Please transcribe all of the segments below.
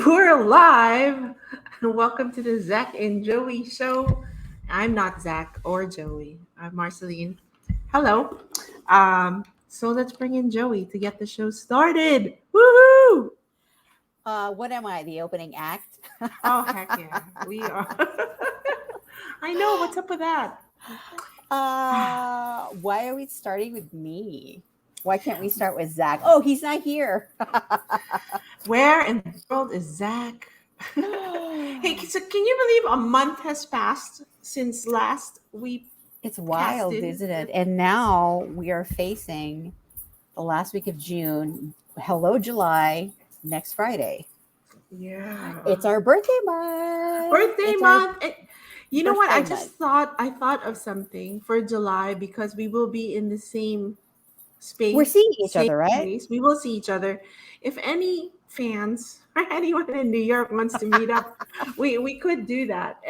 We're live. Welcome to the Zach and Joey show. I'm not Zach or Joey. I'm Marcelline. Hello. So let's bring in Joey to get the show started. Woohoo! What am I? The opening act? Oh heck yeah, we are. I know. What's up with that? Why are we starting with me? Why can't we start with Zach? Oh, he's not here. Where in the world is Zach? Hey, so can you believe a month has passed since last we It's wild, casted? isn't it? And now we are facing the last week of June. Hello, July, next Friday. Yeah. It's our birthday month. Birthday It's our month. You know what? I birthday just month. thought of something for July because we will be in the same We're space, seeing each same other, right? place. We will see each other. If any fans or anyone in New York wants to meet up, we could do that.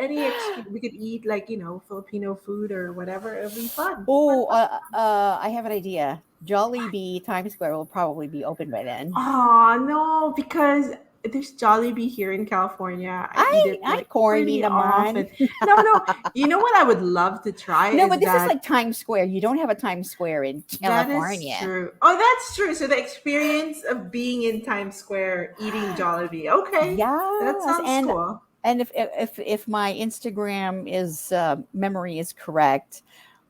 We could eat like Filipino food or whatever. It'll be fun. Oh, I have an idea. Jollibee Times Square will probably be open by then. Oh no, because there's Jollibee here in California. I eat it Ay, like corny pretty naman. often. No, no. You know what I would love to try No, is but this is that like Times Square. You don't have a Times Square in that is California. true. Oh, that's true. So the experience of being in Times Square eating Jollibee. Okay, that Yes, sounds cool. and if my Instagram is memory is correct,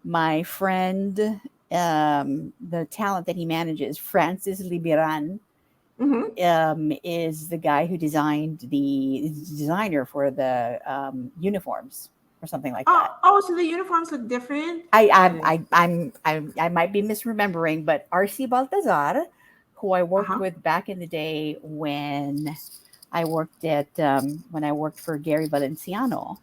my friend, the talent that he manages, Francis Liberan, Hmm. is the guy who designed the designer for the uniforms or something like that. So the uniforms look different. I I I didn't. I might be misremembering, but RC Baltazar, who I Uh worked huh. with back in the day when I worked for Gary Valenciano.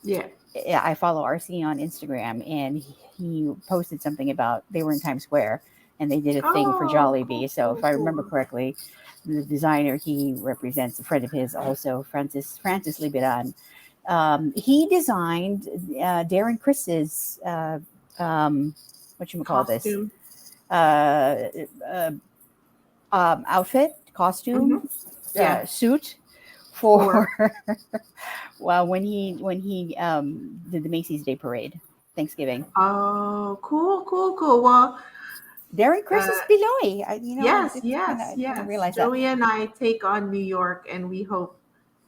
Yeah. Yeah, I follow RC on Instagram, and he posted something about they were in Times Square and they did a thing for Oh, cool, Jollibee. So cool, if I remember cool. correctly, the designer he represents a friend of his, also Francis Liberan. He designed Darren Chris's what you call this Costume. uh, uh, outfit, Hmm. costume, Yeah. suit For for well when he did the Macy's Day Parade, Thanksgiving. oh, cool, cool, cool. Well, Darren Chris is uh, Pinoy. yes, It's kind of yes, I kind of yes. realized that. Joey and I take on New York, and we hope,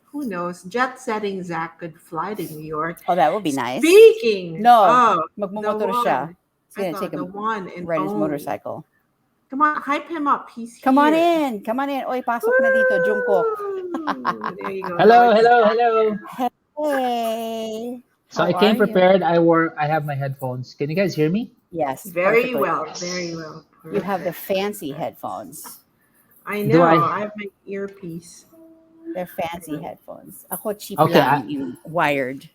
who knows, jet setting Zach could fly to New York. Oh, that would be nice. Speaking No, of the magmumotor siya. one, He's I gonna thought take the a one and ride his only. motorcycle. Come on, hype him up. He's Come on here. in, come on in. Oy, pasok na dito, Jungkook. Woo! There you go. Now Hello, it's hello, Zach. hello. Hey, So how I are came you? prepared. I have my headphones. Can you guys hear me? Yes, Very perfectly. well, very Yes. well. You have the Perfect, fancy perfect. headphones. I Do know. I? I have my earpiece. They're fancy headphones. Ako cheap Okay. lang, yung wired.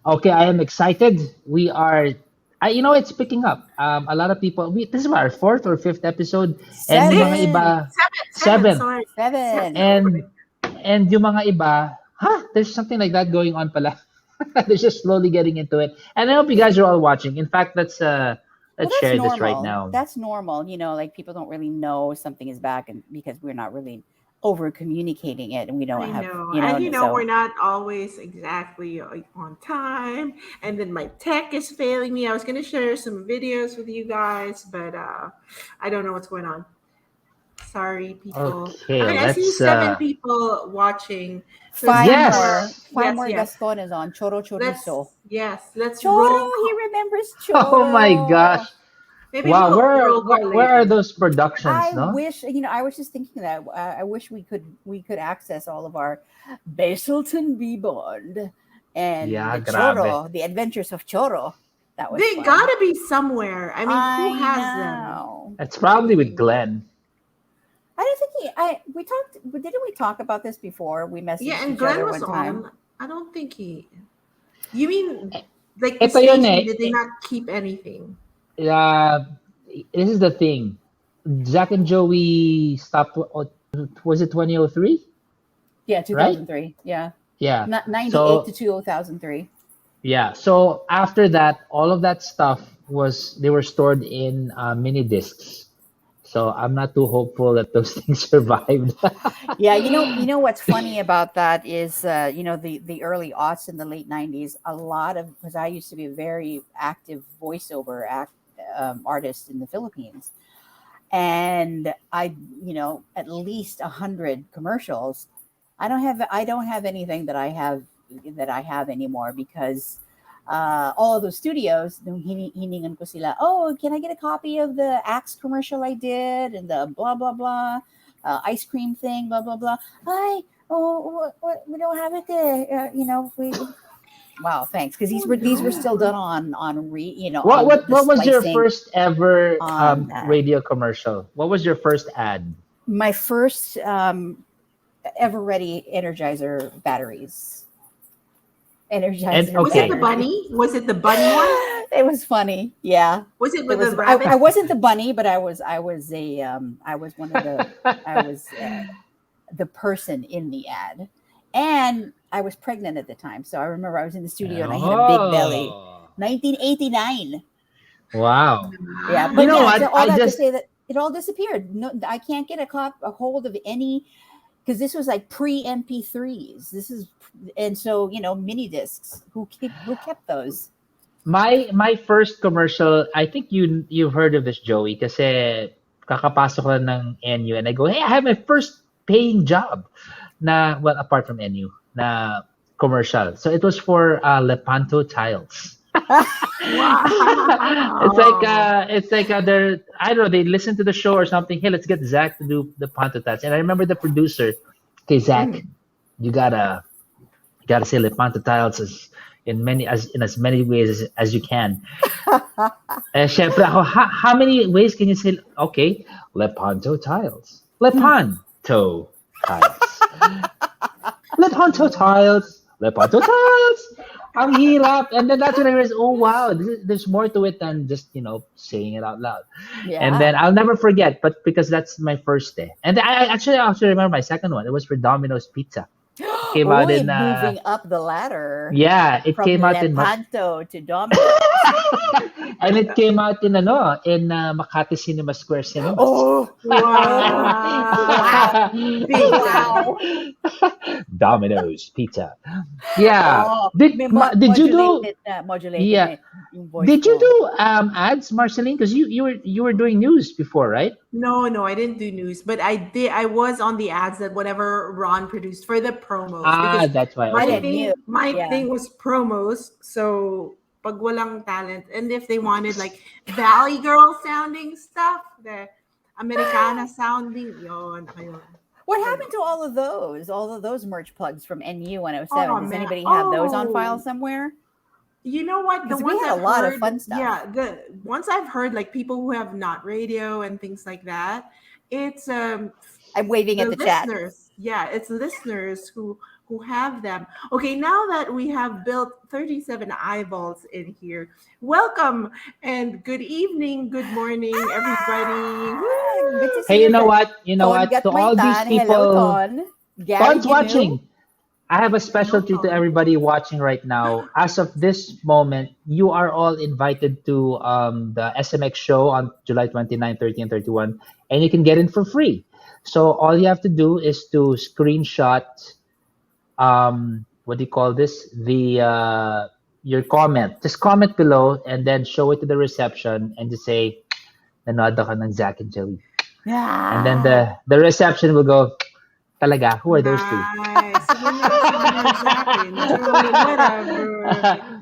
Okay, I am excited. We are. It's picking up. A lot of people. This is our fourth or fifth episode, and yung mga Six, Seven, iba, seven. seven, Sorry, seven. seven already. and yung mga iba, there's something like that going on pala. They're just slowly getting into it, and I hope you guys are all watching. In fact, Well, let's that's share this right normal. now. That's normal. Like people don't really know something is back, and because we're not really over communicating it, and we don't I have, know. And we're so not always exactly on time. And then my tech is failing me. I was going to share some videos with you guys, but I don't know what's going on. Sorry, people. Okay, I see let's. seven people watching. So five seven more. more, Yes. five Yes, more yes. Gastones on Choro Chorizo. Let's roll Choro, he call. remembers Oh my Choro. gosh! Maybe Wow, we'll roll call where are later. those productions, I no? wish, I was just thinking that I wish we could access all of our Basilton B Bond and Yeah, the grabe. Choro, the Adventures of Choro. That was They fun. gotta be somewhere. I mean, who I has them? know. It's probably with Glenn. I don't think we talked. Didn't we talk about this before? We Yeah, messaged and each Glenn other was one time. on. I don't think he. You mean like the Ito yun station? eh. Did they not keep anything? Uh, this is the thing. Zack and Joey stopped. Was it 2003? Yeah, Right? 2003. Yeah, Yeah. 98 to So 2003. yeah. So after that, all of that stuff they were stored in mini discs. So I'm not too hopeful that those things survived. Yeah, what's funny about that is, the early aughts in the late '90s. A lot of, because I used to be a very active artist in the Philippines, and at least 100 commercials. I don't have anything that I have anymore, because all of those studios, nung hiningan ko sila, oh, can I get a copy of the Axe commercial I did, and the blah blah blah, ice cream thing, blah blah blah. Hi, oh, what, we don't have it there. We Wow, thanks, because Oh these were still no. done what on what the what was your splicing first ever on radio commercial? What was your first ad? my first ever ready Energizer batteries. And Energizer Was it the okay, battery. bunny? Was it the bunny one? It was funny. Yeah. Was it It with the was. I rabbit? wasn't the bunny, but I was one of the I was the person in the ad. And I was pregnant at the time. So I remember I was in the studio and I had a big belly. oh 1989. wow. Yeah, You but know yeah, Nice. what? so all I that to just say that it all disappeared. No, I can't get a hold of any, because this was like pre MP3s. And so mini discs. Who kept those? my first commercial, I think you've heard of this, Joey, kasi kakapasok ko lang ng NU and I go, hey, I have my first paying job na, well, apart from NU, na commercial. So it was for Lepanto tiles. Wow. It's like they're, I don't know, they listen to the show or something. Hey, let's get Zach to do the Panto tiles. And I remember the producer, okay, Zach, Mm. you gotta say Lepanto tiles in as many ways as you can. Eh, syempre ako, how many ways can you say, okay, Lepanto tiles. Lepanto tiles. Lepanto tiles. Lepanto tiles. Ang hirap. And then that's when I realized, oh wow, there's more to it than just, saying it out loud. And Yeah. then I'll never forget, but because that's my first day. And I actually remember my second one. It was for Domino's Pizza. It came out Oy, in, moving up the ladder yeah, it from came out in Lepanto to Domino's. and it came out in Makati Cinema Square Cinemas. Oh, oh, wow, Wow. Big time. wow. Domino's Pizza. Yeah. Oh, Did may did you do modulated yeah, na yung voice did you ko. do ads, Marceline? Because you were doing news before, right? No, no, I didn't do news, but I did. I was on the ads that whatever Ron produced for the promos Ah, because that's why. At my Okay. NU. Yeah. thing was promos. So pag walang talent, and if they wanted like Valley Girl sounding stuff, the Americana sounding, yon, ayun. What happened to Ganon. all of those? All of those merch plugs from NU Oh 107. Does man. anybody have those on file Oh, somewhere? you know what? The Because we ones had a I've lot of heard, fun stuff. yeah, the ones I've heard, like people who have not radio and things like that. It's I'm waving at the the chat. listeners, yeah, it's listeners who have them. Okay, now that we have built 37 eyeballs in here, welcome and good evening, good morning, everybody. Good to Woo! see Hey, you you. know what? You know Ton what? To all these Gatmaitan. Hello, people, Ton. Gary Don's Gnu. watching. I have a Hello, special treat to Tom. everybody watching right now. As of this moment, you are all invited to the SMX show on July 29, 30, and 31, and you can get in for free. So all you have to do is to screenshot what do you call this? The your comment. Just comment below and then show it to the reception and just say nanood ako ng Zack and Joey. And then Yeah. the reception will go, talaga, who are those two? Nice. Sige na, Zach and Joey, whatever.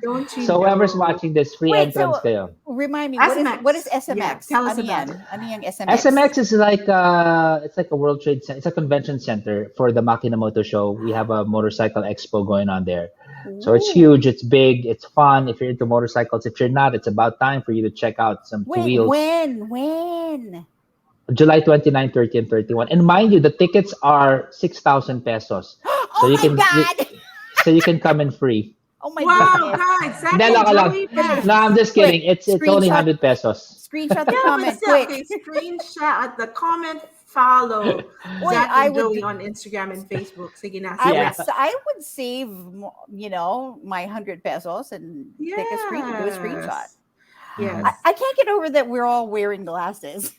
Don't you So whoever's know? watching this, free Wait, entrance so kayo. remind me, what is SMX. Yeah, SMX? tell us Ano about yan? it. Ano yung SMX? SMX is like it's like a World Trade Center. It's a convention center for the Makinamoto show. We have a motorcycle expo going on there. So it's Ooh. huge, it's big, it's fun. If you're into motorcycles, if you're not, it's about time for you to check out some two Wait, wheels. when? July 29, 30, and 31. And mind you, the tickets are 6,000 pesos. So Oh you my can God! so you can come in free. Oh my Wow, goodness. guys, Zach Hindi, and laka lang. Joey Dali. No, I'm fans. just Quick, kidding. It's only screenshot 100 pesos. screenshot the Yeah, but comment, still, quick. okay, screenshot the comment, follow Wait, Zach and Joey on Instagram and Facebook. Sige na, Yeah. sige. I would save my 100 pesos and take do a screenshot. Yes. Yes. I can't get over that we're all wearing glasses.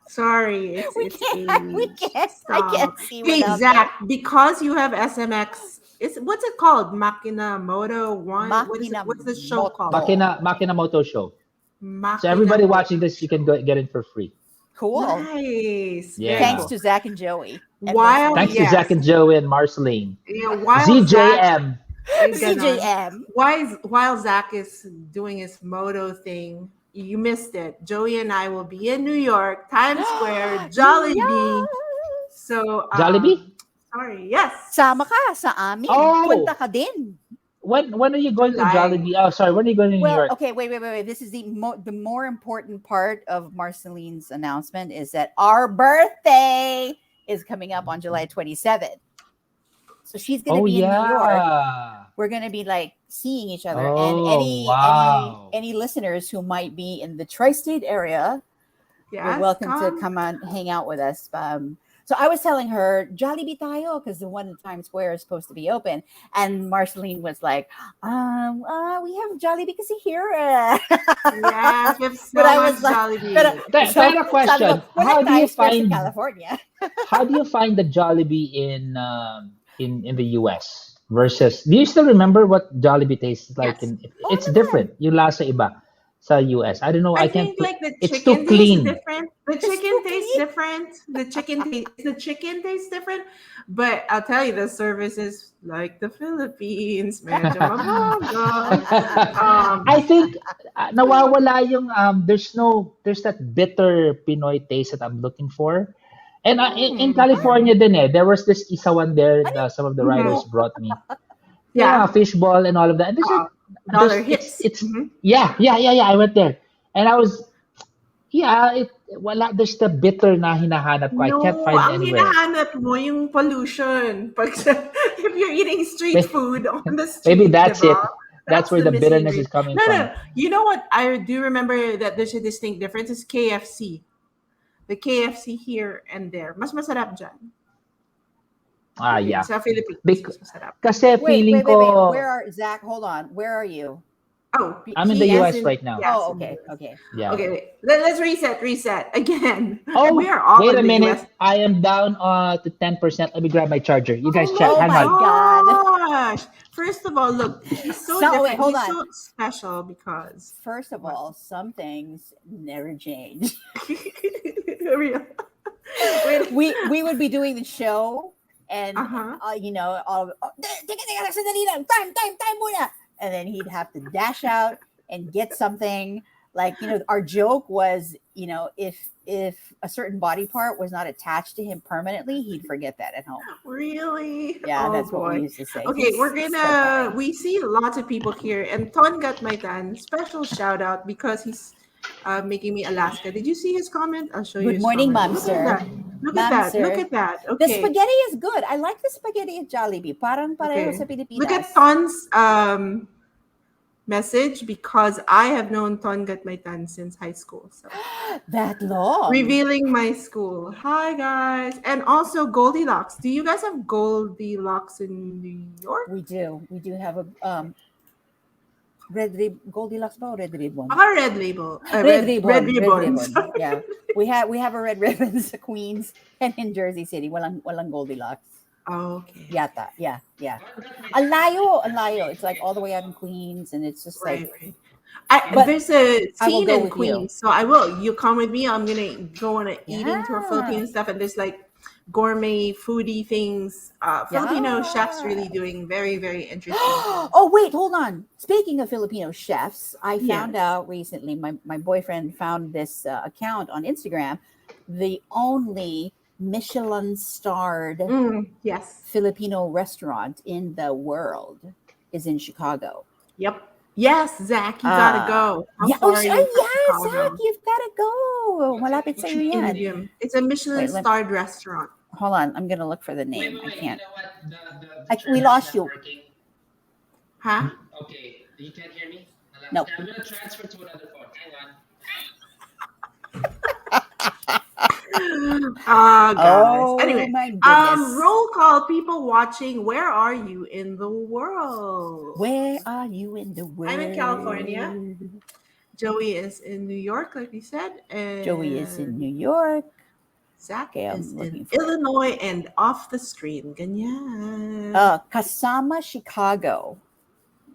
Sorry, We it's can't. We age. can't. I Stop. can't see Hey without that. Zach, because you have SMX, it's what's it called? Makina Moto One. Makina What's the show called? Moto. Makina Moto Show. So Makina everybody Moto watching this, you can Show. go get it for free. Cool. Nice, very Thanks Yeah. cool. to Zach and Joey and While Thanks Marceline. to Zach yes, and Joey and Marceline. while Zach ZJM. ganon. CJM. While Zach is doing his moto thing, you missed it. Joey and I will be in New York, Times Square, Jollibee. Yes! So Jollibee? sorry, yes, Sama ka sa amin. Punta Oh, ka din. when are you going to July. Jollibee? Oh, sorry. When are you going to New Well, York? okay, wait. This is the more important part of Marceline's announcement is that our birthday is coming up on July 27th. So she's going to Oh be in New York. yeah. We're going to be like seeing each other, and Oh wow. any listeners who might be in the tri-state area, you're Yes, welcome to come. come on hang out with us. So I was telling her Jollibee tayo because the one in Times Square is supposed to be open, and Marceline was like, we have Jollibee kasi here. Yes, we have But so I much was like, pero, Jollibee. Pero sabi ko, question: wala Times Square sa California. how do you find the Jollibee in the US versus? Do you still remember what Jollibee tastes like? Yes. In Oh it's naman, different. Yung lasa iba sa US. I don't know. I I can't think put. like the It's too chicken tastes clean. different. The it's chicken too tastes clean. different. The chicken tastes different. But I'll tell you, the service is like the Philippines. Medyo mabagal. I Um, think nawawala yung there's that bitter Pinoy taste that I'm looking for. And in California din there was this isawan there Ano some of the riders mhm. brought me. Yung Yeah. fishball and all of that. And Uh, there's dollar hits. it's yeah, I went there. And I was wala there's the bitter na hinahanap ko. I can't No, find it ang anywhere. hinahanap mo yung pollution. Pag if you're eating street May- food on the Maybe street, that's diba? it. That's That's where the the missing bitterness is ingredient. coming No, from. no. You know what? I do remember that there's a distinct difference. Is KFC. The KFC here and there. Mas masarap dyan. Period. Yeah. Sa Philippines, Bec- mas masarap. kasi feeling wait. ko Where are Zach? Hold on. Where are you? Oh, I'm in the he is US in, right now. yes, Oh, in the okay, US. okay. Yeah. Okay, wait. Let's reset again. We Oh, are all wait in a the US. minute. I am down to 10%. Let me grab my charger. You guys Oh chat. my Oh Hang my on. God. gosh. First of all, look, he's so So wait, different. hold He's on. so special because First of what? all, some things never change. Real. Wait. We would be doing the show, and Uh-huh. all teka, sandali lang. Time muna. And then he'd have to dash out and get something. Like, our joke was, if a certain body part was not attached to him permanently, he'd forget that at home. Really? Yeah, Oh that's what we boy. used to say. Okay, we're So gonna funny. we see lots of people here and Ton got my tan. Special shout out because he's making me Alaska. Did you see his comment? I'll show you Good his morning, comment. ma'am, Look at sir. that. Look at Ma'am, that. Look sir. at that. The Okay. spaghetti is good. I like the spaghetti at Jollibee. Parang pareho sa Okay. Look at Pilipinas. Ton's message because I have known Ton Gatmaitan since high school. So That long. revealing my school. Hi guys. And also Goldilocks. Do you guys have Goldilocks in New York? We do. We do have a Goldilocks ba o red ribbon? Red label. Red ribbon. Red Red ribbon. ribbon. Yeah. We have a red ribbon sa Queens and in Jersey City. Walang Goldilocks. Okay. Yata. Yeah. Ang layo. It's like all the way out in Queens, and it's just like. Right. But There's a I will scene go in with you. Queens, so I will. You come with me. I'm gonna go on a eating tour, Yeah. Filipino stuff, and there's like gourmet foodie things. Filipino chefs really doing very very interesting things. Oh wait, hold on. Speaking of Filipino chefs, I found Yes. out recently. My boyfriend found this account on Instagram. The only Michelin starred Yes. Filipino restaurant in the world is in Chicago. Yep. Yes, Zach, you gotta go. How far are you from Zach, Chicago? you've got to go. Malapit sa iyo yan. Indian. It's a Michelin Wait, starred restaurant. Hold on, I'm gonna look for the name. I can't. You know what? We lost you. Huh? Okay. You can't hear me? No. I'm gonna transfer to another phone. Hang on. Guys. Oh Anyway, my goodness. roll call. People watching. Where are you in the world? Where are you in the world? I'm in California. Joey is in New York, like we said. And Joey is in New York. Zach Okay, is I'm in looking for it. Illinois and off the stream. Ganyan. Kasama, Chicago.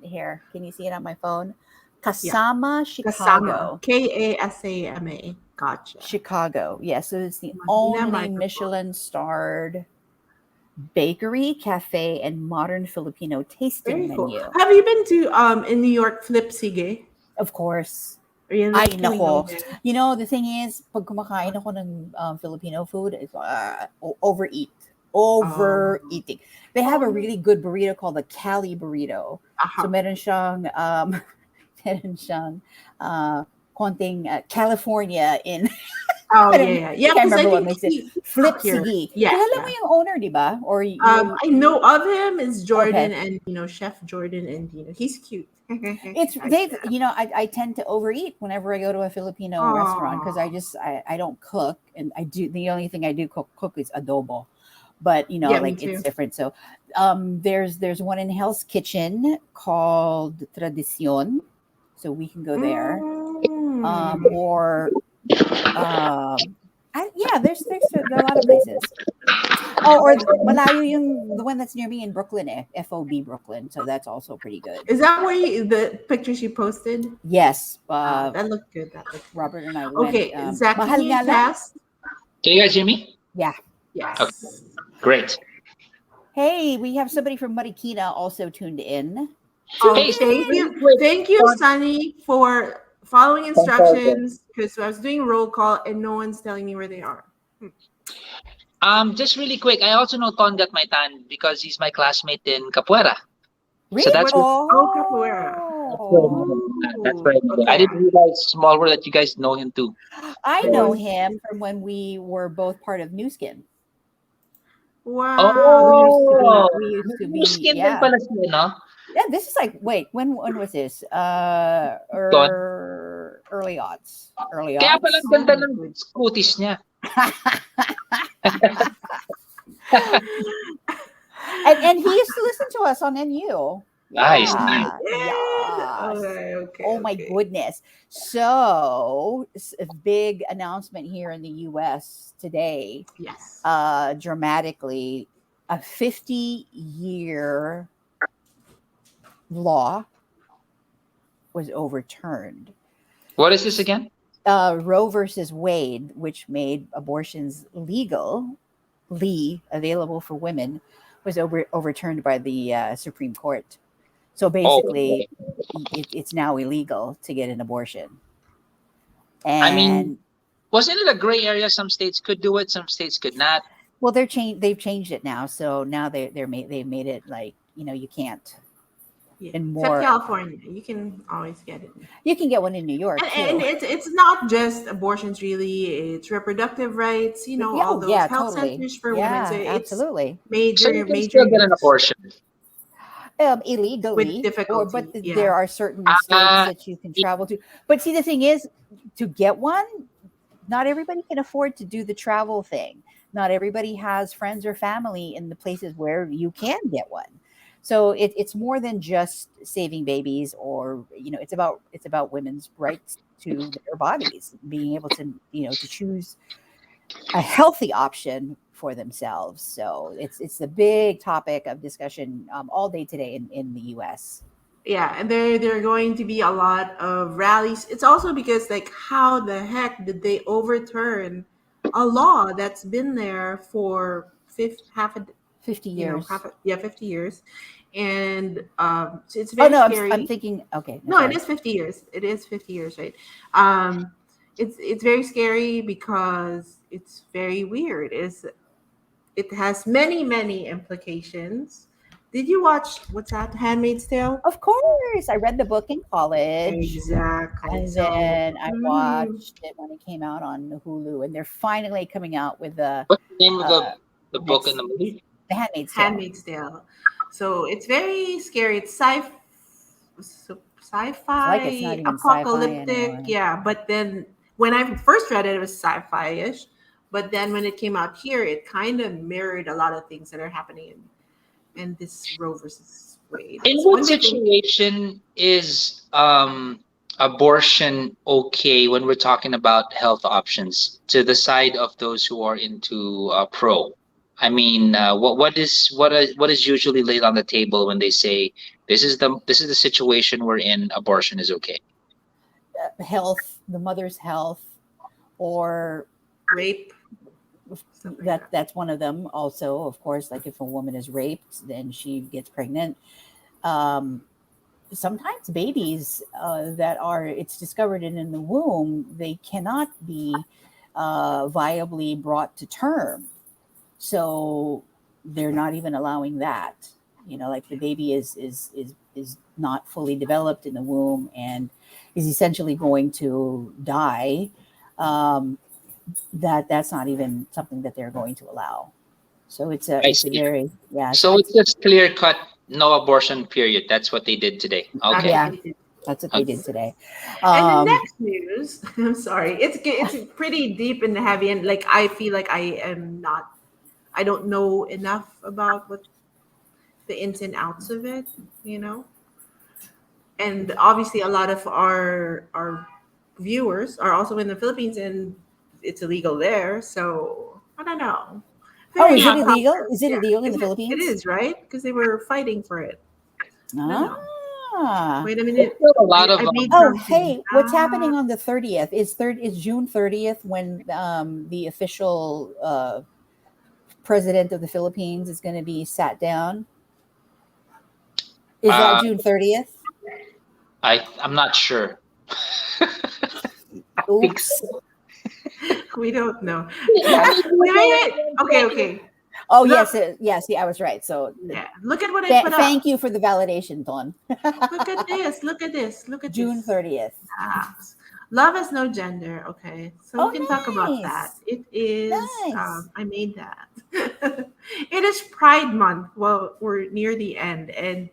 Here, can you see it on my phone? Yeah. Kasama, Kasama. Chicago. Kasama. Gotcha. Chicago. Yeah, so it's the Mahina only microphone. Michelin starred bakery, cafe, and modern Filipino tasting Very cool. menu. Have you been to in New York Flip Sige? Of course. Ay, Really? Can we go nako. there? You know, the thing is, pag kumakain ako ng Filipino food, it's, overeat. Um, Overeating. They have oh a no. really good burrito called the Cali burrito. So Uh-huh. meron siyang, meron siyang konting California in, Oh I don't know, yeah, yeah, yeah. I can't Because I remember what think makes it. he's Flip not here. Sigi. Yeah, Kilala mo yeah. yung owner, di ba? Or you, I know of him is Jordan okay. and Chef Jordan and he's cute. It's I they've said, I tend to overeat whenever I go to a Filipino restaurant because oh I don't cook, and I do the only thing I do cook is adobo, but yeah, me like it's too. different. So there's one in Hell's Kitchen called Tradicion, so we can go there. Mm. Or yeah, there are a lot of places. Oh, or malayo yung the one that's near me in Brooklyn, FOB Brooklyn, so that's also pretty good. Is that where the pictures you posted? Yes, That looked good. That looked good. Robert and I went. Okay, Zach, can Mahal you nga lang. cast? Can you guys hear me? Yeah. Okay, Yes. great. Hey, we have somebody from Marikina also tuned in. Oh, Hey, so really thank you, quick. Sunny, for following instructions. Because I was doing roll call and no one's telling me where they are. Just really quick. I also know Ton got my tan because he's my classmate in Capoeira. Really? So that's what. Oh, capoeira. That's where I know him. I Okay. didn't realize, small world, that you guys know him too. I know him from when we were both part of New Skin. Wow. Oh, We used to be, skin din yeah. pala siya, no? Yeah, this is like, wait, when was this? Ton. Early aughts. Early Kaya pala aughts. ang ganda ng scooties niya. and he used to listen to us on NU. Nice, Yeah. nice. Yes. Okay. Oh my goodness. So, a big announcement here in the US today. Yes. Dramatically, a 50-year law was overturned. What is this again? Roe versus Wade, which made abortions legally available for women, was overturned by the Supreme Court. So basically, it's now illegal to get an abortion. And I mean, wasn't it a gray area? Some states could do it, some states could not. well, they've changed it now. So now they've made it like, you can't. Yeah. And Except more, California, you can always get it. you can get one in New York And too. it's not just abortions, really. It's reproductive rights. All those health totally. centers for women. So it's Absolutely. So you major can still get an use abortion. Illegally, with difficulty. but Yeah. there are certain states that you can travel to. But see, the thing is, to get one, not everybody can afford to do the travel thing. Not everybody has friends or family in the places where you can get one. So it's more than just saving babies, or it's about women's rights to their bodies, being able to to choose a healthy option for themselves. So it's the big topic of discussion all day today in the U.S. Yeah, and there are going to be a lot of rallies. It's also because, like, how the heck did they overturn a law that's been there for 50 years. 50 years, and so it's Oh very no, scary. I'm thinking. Okay, No, it is 50 years. It is 50 years, right? It's very scary because it's very weird. It has many implications. Did you watch what's that? Handmaid's Tale? Of course, I read the book in college. Exactly. And So, then I watched it when it came out on Hulu, and they're finally coming out with the What's the name of the book next and the movie? The Handmaid's Tale. Handmaid's Tale. So it's very scary. It's sci-fi, It's like it's not even sci-fi apocalyptic. anymore. Yeah, but then when I first read it, it was sci-fi-ish. But then when it came out here, it kind of mirrored a lot of things that are happening in this Roe versus Wade. In So what when they think, situation is abortion okay when we're talking about health options to the side of those who are into pro? I mean, what is usually laid on the table when they say this is the situation we're in, abortion is okay? Health, the mother's health, or Rape, stuff like that. that's one of them. Also, of course, like if a woman is raped, then she gets pregnant. Um, Sometimes babies that are it's discovered in the womb, they cannot be viably brought to term, so they're not even allowing that. Like the baby is not fully developed in the womb and is essentially going to die. um, that's not even something that they're going to allow. So I it's a see. very, yeah, So it's just clear cut, no abortion period. That's what they did today. That's Okay. what yeah, they did. that's what they Okay. did today. And the um next news, I'm sorry, it's pretty deep and heavy, and like I feel like I don't know enough about what the ins and outs of it, you know. And obviously, a lot of our viewers are also in the Philippines, and it's illegal there. So I don't know. oh, Figuring out how. is it Yeah, illegal in the it Philippines? is right because they were fighting for it. I don't know. Ah. Wait a There's minute. still a lot of I made Oh, something. hey, what's happening on the 30th? Is June 30th when the official president of the Philippines is going to be sat down? Is that uh June 30th? I'm not sure. I think Oops. so. We don't know. I Yeah. mean, Wait. Okay. Okay. Oh, Look. yes, yes, yeah, I was right. So Yeah. Look at what I put up. thank you for the validation, Don. Look at this. Look at this. Look at June this. 30th. Apps. Love has no gender. Okay, so we Oh, can talk about that. nice. It is. Nice. I made that. It is Pride Month. Well, we're near the end, and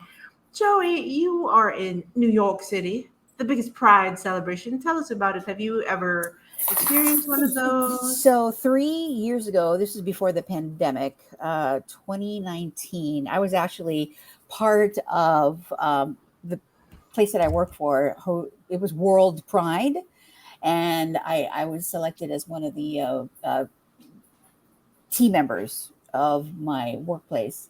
Joey, you are in New York City, the biggest Pride celebration. Tell us about it. Have you ever experienced one of those? So 3 years ago, this is before the pandemic, 2019, I was actually part of the place that I work for. It was World Pride, and I was selected as one of the team members of my workplace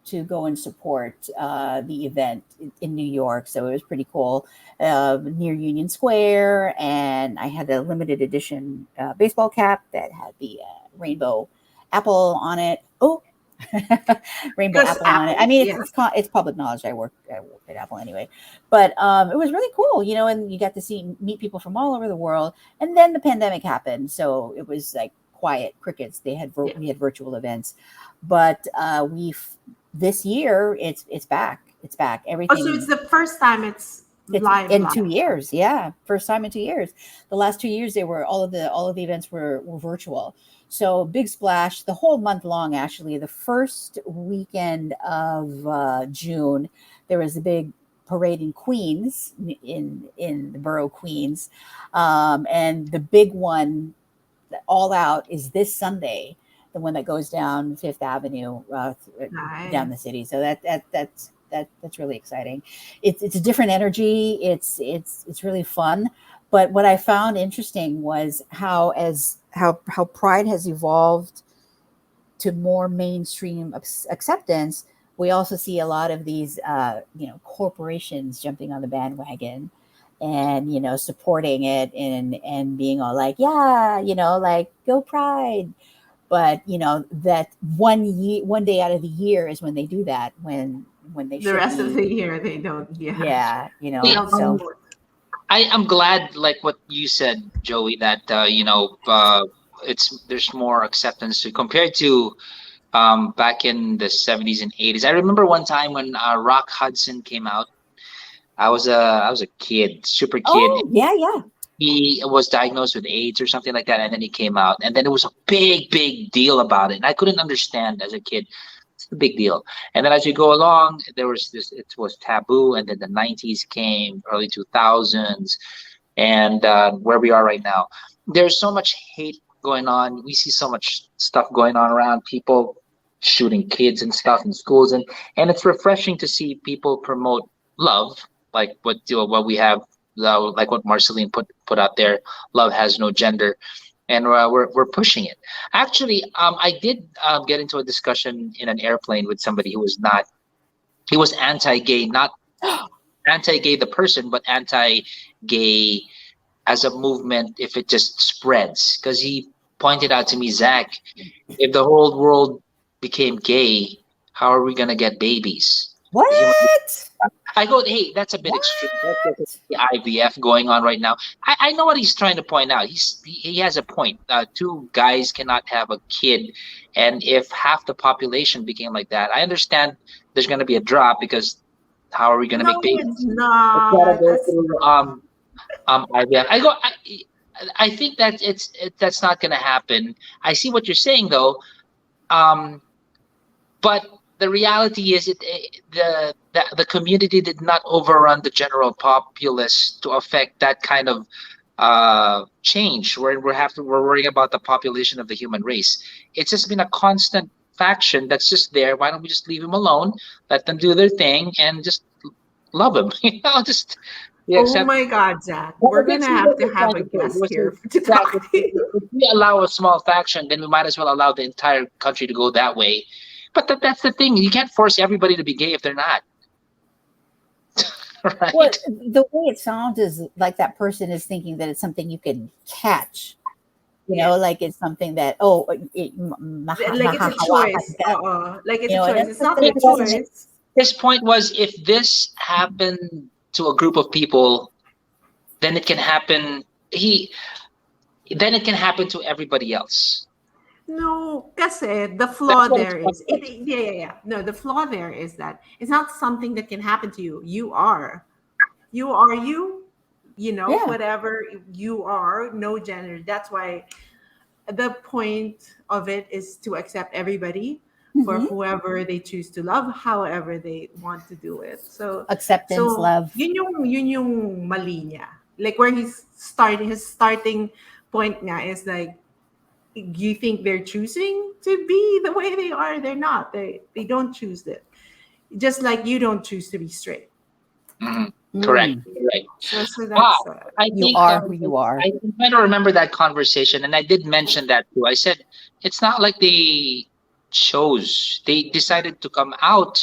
to go and support the event in New York. So it was pretty cool, near Union Square. And I had a limited edition baseball cap that had the rainbow apple on it. Oh, rainbow Because apple on it. I Apple, mean, yeah. it's public knowledge. I work at Apple anyway, but it was really cool, and you got to meet people from all over the world. And then the pandemic happened, so it was like quiet crickets. Yeah. We had virtual events, but we've this year it's back. It's back. Oh, so it's Everything. the first time it's It's live, in live. 2 years. Yeah, first time in 2 years. The last 2 years, they were all of the events were virtual. So big splash the whole month long. Actually, the first weekend of June, there was a big parade in Queens, in the borough of Queens, and the big one, all out, is this Sunday. The one that goes down Fifth Avenue, down the Nice. city. So that's really exciting. It's a different energy. It's really fun. But what I found interesting was how Pride has evolved to more mainstream acceptance. We also see a lot of these corporations jumping on the bandwagon and supporting it and being all like, yeah, like go Pride. But that one day out of the year is when they do that, when they The should rest of be. the year they don't. Yeah, Yeah, they See, don't so support. I'm glad, like what you said, Joey, that it's there's more acceptance to compared to back in the 70s and 80s. I remember one time when Rock Hudson came out. I was a kid, super kid, oh yeah, yeah. he was diagnosed with AIDS or something like that, and then he came out, and then it was a big deal about it, and I couldn't understand as a kid. It's a big deal, and then as you go along, there was this. It was taboo, and then the '90s came, early 2000s, and where we are right now, there's so much hate going on. We see so much stuff going on around people shooting kids and stuff in schools, and it's refreshing to see people promote love, like what we have like what Marceline put out there. Love has no gender, and we're pushing it. Actually, I did get into a discussion in an airplane with somebody who was not. He was anti-gay, not anti-gay the person, but anti-gay as a movement if it just spreads. Because he pointed out to me, Zach, if the whole world became gay, how are we gonna get babies? The human What? I go, hey, that's a bit extreme. That's just the IVF going on right now. I know what he's trying to point out. He has a point. Two guys cannot have a kid, and if half the population became like that, I understand there's going to be a drop because how are we going to make No, it's babies? It's got to not. go through IVF. I think that that's not going to happen. I see what you're saying though. Um, but the reality is the community did not overrun the general populace to affect that kind of change where we're worrying about the population of the human race. It's just been a constant faction that's just there. Why don't we just leave them alone, let them do their thing, and just love them? Just we Oh accept. my God, Zach. Well, We're that's gonna what have to we're have trying a to say. guest We're saying, here to Zach, talk to you. if we allow a small faction, then we might as well allow the entire country to go that way. But that's the thing. You can't force everybody to be gay if they're not, Well, right? the way it sounds is like that person is thinking that it's something you can catch. Yeah. Like it's something that Like it's a mahahawakan choice. ka. Like it's a And choice. that's It's just not that a it doesn't make choice. His point was if this happened to a group of people, then it can happen. Then it can happen to everybody else. No, kasi the That's flaw what his there point is was. yeah, yeah, yeah. No, the flaw there is that it's not something that can happen to you. You are you, yeah. whatever you are, no gender. That's why the point of it is to accept everybody for Hmm. whoever they choose to love, however they want to do it. So, Acceptance, love. yun yung mali niya. Like where his starting point nga is like, you think they're choosing to be the way they are. They're not. They don't choose it. Just like you don't choose to be straight. Mhm. Correct. Mm. Right. So Ah, that's I You think are who you are. I'm trying to remember that conversation, and I did mention that too. I said it's not like they chose; they decided to come out.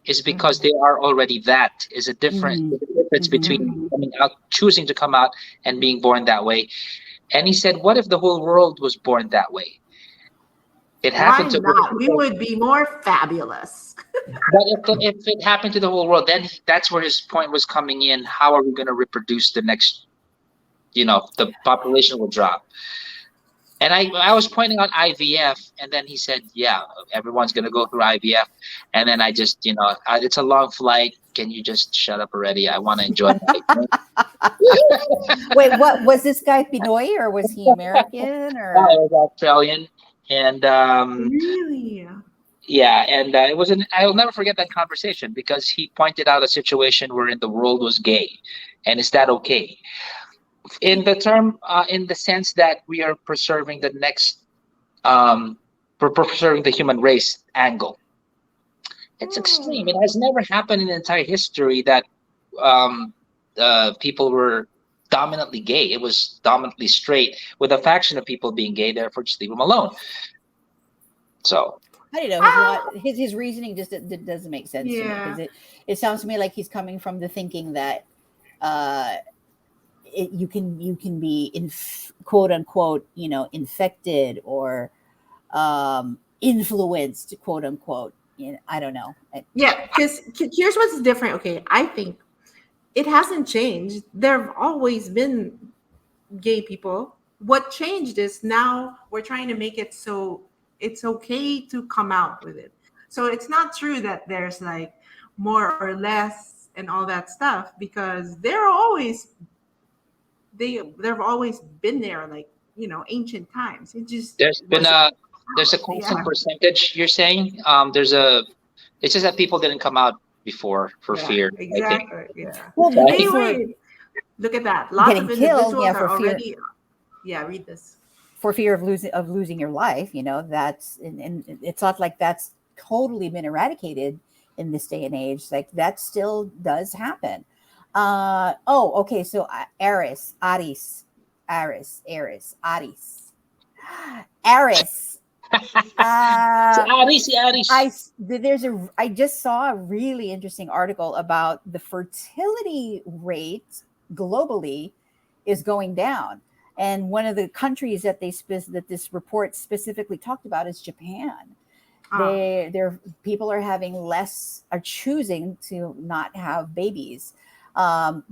Is because mhm, they are already that. Is a different Hmm. there's a difference Hmm. between mhm. coming out, choosing to come out, and being born that way. And he said, "What if the whole world was born that way?" It Why happened to other not? We people, would be more fabulous. but if it happened to the whole world, then that's where his point was coming in. How are we going to reproduce the next? The population will drop. And I was pointing out IVF, and then he said, "Yeah, everyone's gonna go through IVF." And then I just, it's a long flight. Can you just shut up already? I want to enjoy my. Wait, what was this guy Pinoy or was he American I or? was Australian, and Really? yeah, and it was an. I'll never forget that conversation because he pointed out a situation wherein the world was gay, and is that okay? In the sense that we are preserving the next, um, preserving the human race angle. It's extreme. It Hmm. has never happened in entire history that um, people were dominantly gay. It was dominantly straight, with a faction of people being gay. Therefore, just leave them alone. So I don't know. Ah, His reasoning just doesn't make sense to me yeah. because it sounds to me like he's coming from the thinking that uh, you can be quote unquote infected or influenced quote unquote. I don't know. Yeah, because here's what's different. Okay, I think it hasn't changed. There have always been gay people. What changed is now we're trying to make it so it's okay to come out with it. So it's not true that there's like more or less and all that stuff because they've always been there, like ancient times. It just there's been was there's a out. constant Yeah, percentage. You're saying it's just that people didn't come out before for yeah, fear. I think. exactly. Yeah. Well, maybe Hey, Okay. for wait, look at that. Lots getting of killed, individuals yeah, are already. Yeah, read this. for fear of losing your life. That's and it's not like that's totally been eradicated in this day and age. Like that still does happen. Okay. So Aris. Si Uh, Aris, si Aris. I just saw a really interesting article about the fertility rate globally is going down, and one of the countries that that this report specifically talked about is Japan. Ah, Their people are having less, are choosing to not have babies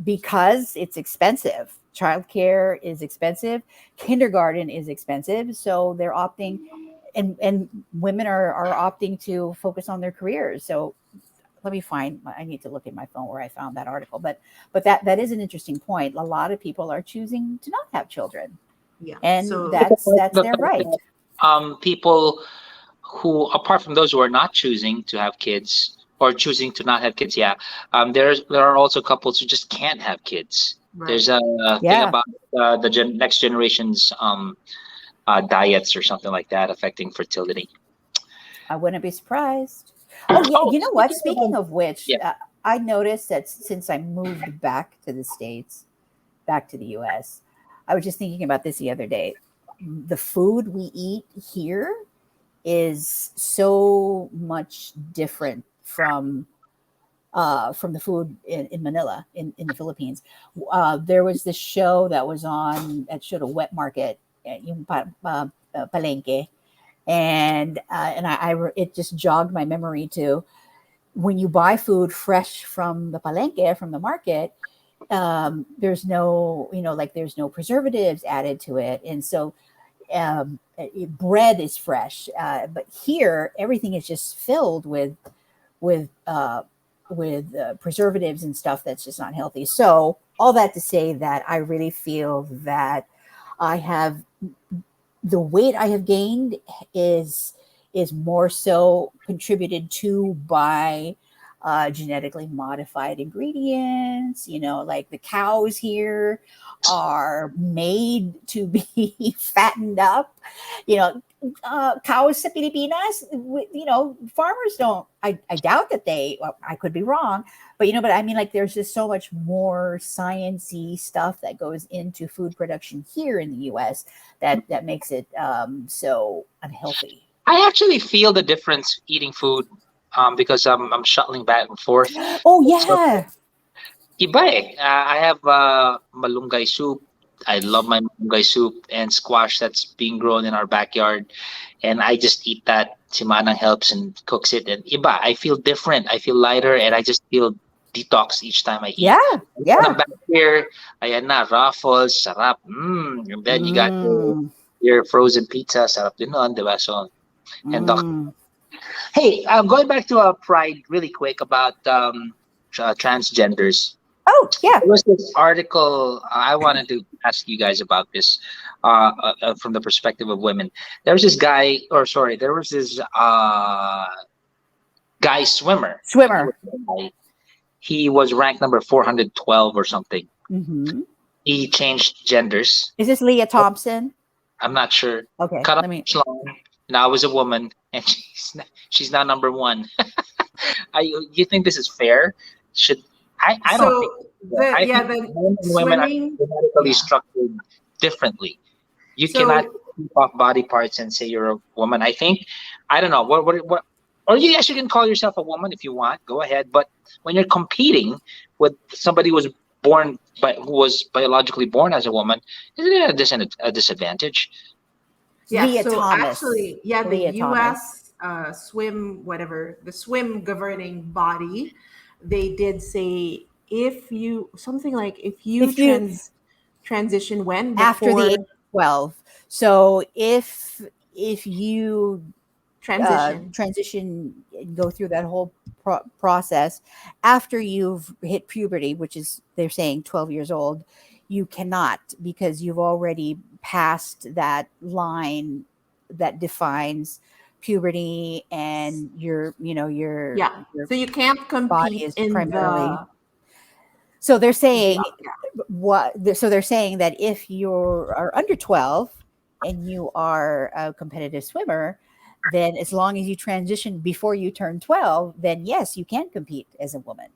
because it's expensive. Childcare is expensive, kindergarten is expensive, so they're opting, and women are opting to focus on their careers. So let me find, I need to look at my phone where I found that article, but that is an interesting point. A lot of people are choosing to not have children, yeah. and So that's The their fact right. that people who, apart from those who are not choosing to have kids or choosing to not have kids, yeah, there are also couples who just can't have kids. right. There's a thing Yeah, about next generation's diets or something like that affecting fertility. I wouldn't be surprised. Oh yeah, Oh, you know what, speaking speaking of, of which, yeah, I noticed that since I moved back to the States, back to the US, I was just thinking about this the other day. The food we eat here is so much different from the food in Manila, in the Philippines. There was this show that was on, that showed a wet market, yung palengke, and it just jogged my memory to when you buy food fresh from the palenque, from the market. There's no, like there's no preservatives added to it, and so bread is fresh. But here, everything is just filled with uh, with preservatives and stuff that's just not healthy. So all that to say that I really feel that I have the weight I have gained is more so contributed to by genetically modified ingredients. Like the cows here are made to be fattened up. You know, Cows sa Pilipinas, farmers don't. I doubt that they. Well, I could be wrong, but I mean, like, there's just so much more sciency stuff that goes into food production here in the U.S. that makes it so unhealthy. I actually feel the difference eating food because I'm shuttling back and forth. Oh So yeah, iba eh. I have malunggay soup. I love my malunggay soup and squash that's being grown in our backyard, and I just eat that. Si Manang helps and cooks it, and iba. I feel different. I feel lighter, and I just feel detox each time I eat. yeah, When I'm yeah. back here, ayan na, Ruffles, sarap. And then you got Mm, your frozen pizza, sarap din nun, di ba? So, and mm. hey, going back to Pride really quick about transgenders. Oh yeah. There was this article I wanted to ask you guys about this from the perspective of women. There was this guy, or sorry, there was this guy swimmer. He was, Swimmer. he was ranked number 412 or something. Hmm. He changed genders. Is this Leah Thompson? I'm not sure. Okay, Cut off let me. his line. Now is a woman, and she's now number one. You think this is fair? Should I don't think So it's fair. I think the men and women are swimming, genetically yeah. structured differently. You cannot So keep off body parts and say you're a woman. I think I don't know what or you actually can call yourself a woman if you want. Go ahead. But when you're competing with somebody who was who was biologically born as a woman, isn't it a disadvantage? yeah, Leah so Thomas. actually, yeah, the Leah Thomas. US swim, whatever, the swim governing body, they did say if you, something like if you If you transition when After the age before of 12. So if you transition. transition and go through that whole process after you've hit puberty, which is, they're saying, 12 years old, you cannot, because you've already passed that line that defines puberty, and Yeah. your So you can't body compete is in primarily. the So they're yeah, saying yeah. so they're saying that if you are under 12 and you are a competitive swimmer, then as long as you transition before you turn 12, then yes, you can compete as a woman.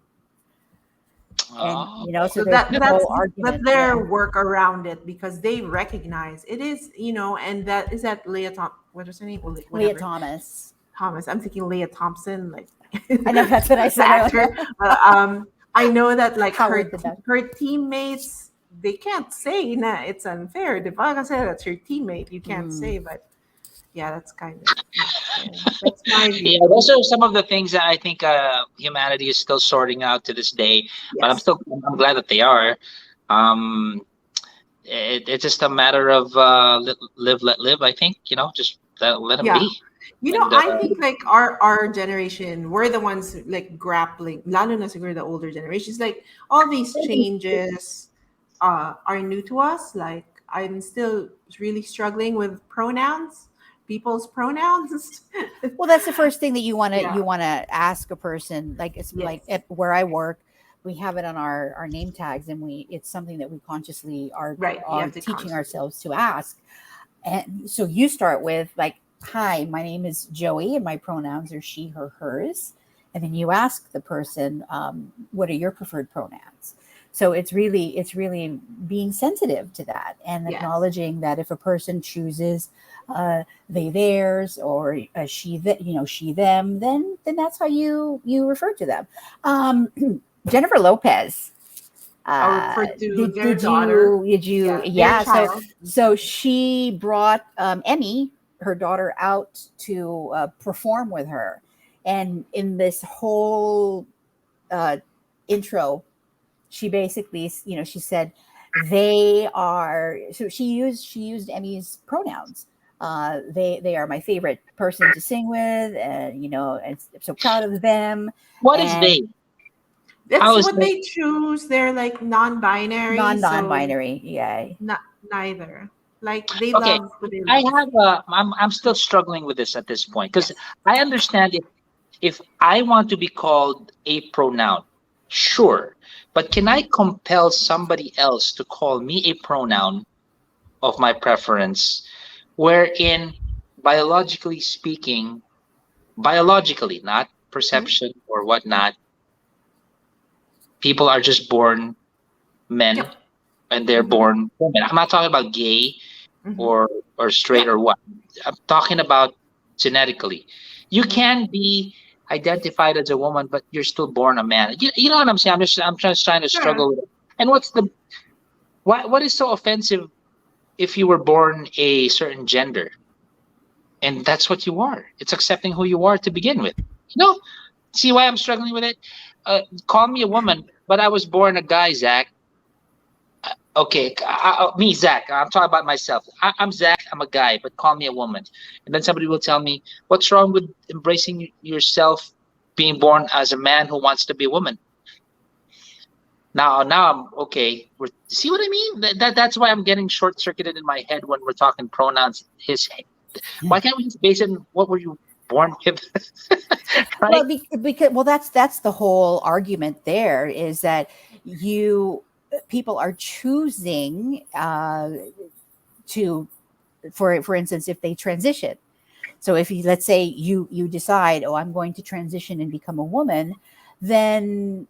And Oh, so So there's that the that's that's whole that's argument. Yeah. their work around it because they recognize it is, and that is that Leah what is her name? Leah Whatever. Thomas. Thomas. I'm thinking Leah Thompson, like I know that's what I the said actor. earlier. I know that like Howard the Duck. her teammates, they can't say nah, it's unfair. If I can say that's your teammate, you can't Mm. say. But yeah, that's kind of not fair. That's my yeah. view. Those are some of the things that I think humanity is still sorting out to this day. But Yes. I'm glad that they are. Um, it's just a matter of live, let live. I think just let them Yeah. be. And I think like our generation, we're the ones like grappling, lalo na siguro the older generations, like all these changes are new to us. Like I'm still really struggling with pronouns, people's pronouns. Well, that's the first thing that Yeah. you want to ask a person. Like it's like Yes. at where I work, we have it on our name tags, and it's something that we consciously Right. You are have to teaching constantly. ourselves to ask. And so you start with like, "Hi, my name is Joey, and my pronouns are she, her, hers." And then you ask the person, "What are your preferred pronouns?" So it's really being sensitive to that and Yes. acknowledging that if a person chooses they theirs or she that she them, then that's how you refer to them. um, Jennifer Lopez, I'll refer to their did daughter. you Yeah, their yeah, child. so she brought Emmy, her daughter, out to perform with her, and in this whole uh, intro, she basically, she said they are. So she used Emmy's pronouns. They are my favorite person to sing with, and and I'm so proud of them. what is And they? That's How is what they? they choose. They're like non-binary, so non-binary, yeah. not neither. Like they Okay, love who they I love. have. I'm still struggling with this at this point because Yes. I understand if I want to be called a pronoun, sure, but can I compel somebody else to call me a pronoun of my preference, wherein biologically speaking, biologically, not Mhm. perception or whatnot, people are just born men Yep. and they're Mm-hmm. born women. I'm not talking about gay Mm-hmm. or straight Yep. or what. I'm talking about genetically. You Mm-hmm. can be identified as a woman, but you're still born a man. You know what I'm saying? I'm just trying to Sure. struggle with it. And what is so offensive if you were born a certain gender and that's what you are? It's accepting who you are to begin with. You know, see why I'm struggling with it? Call me a woman, but I was born a guy, Zach. Okay, me, Zach. I'm talking about myself. I'm Zach. I'm a guy, but call me a woman. And then somebody will tell me, "What's wrong with embracing yourself, being born as a man who wants to be a woman?" Now I'm okay. See what I mean? That's why I'm getting short circuited in my head when we're talking pronouns. Why can't we just base it on what were you born with, Well, right? because that's the whole argument. There is that you people are choosing to, for instance, if they transition. So if you, let's say you decide, oh, I'm going to transition and become a woman, then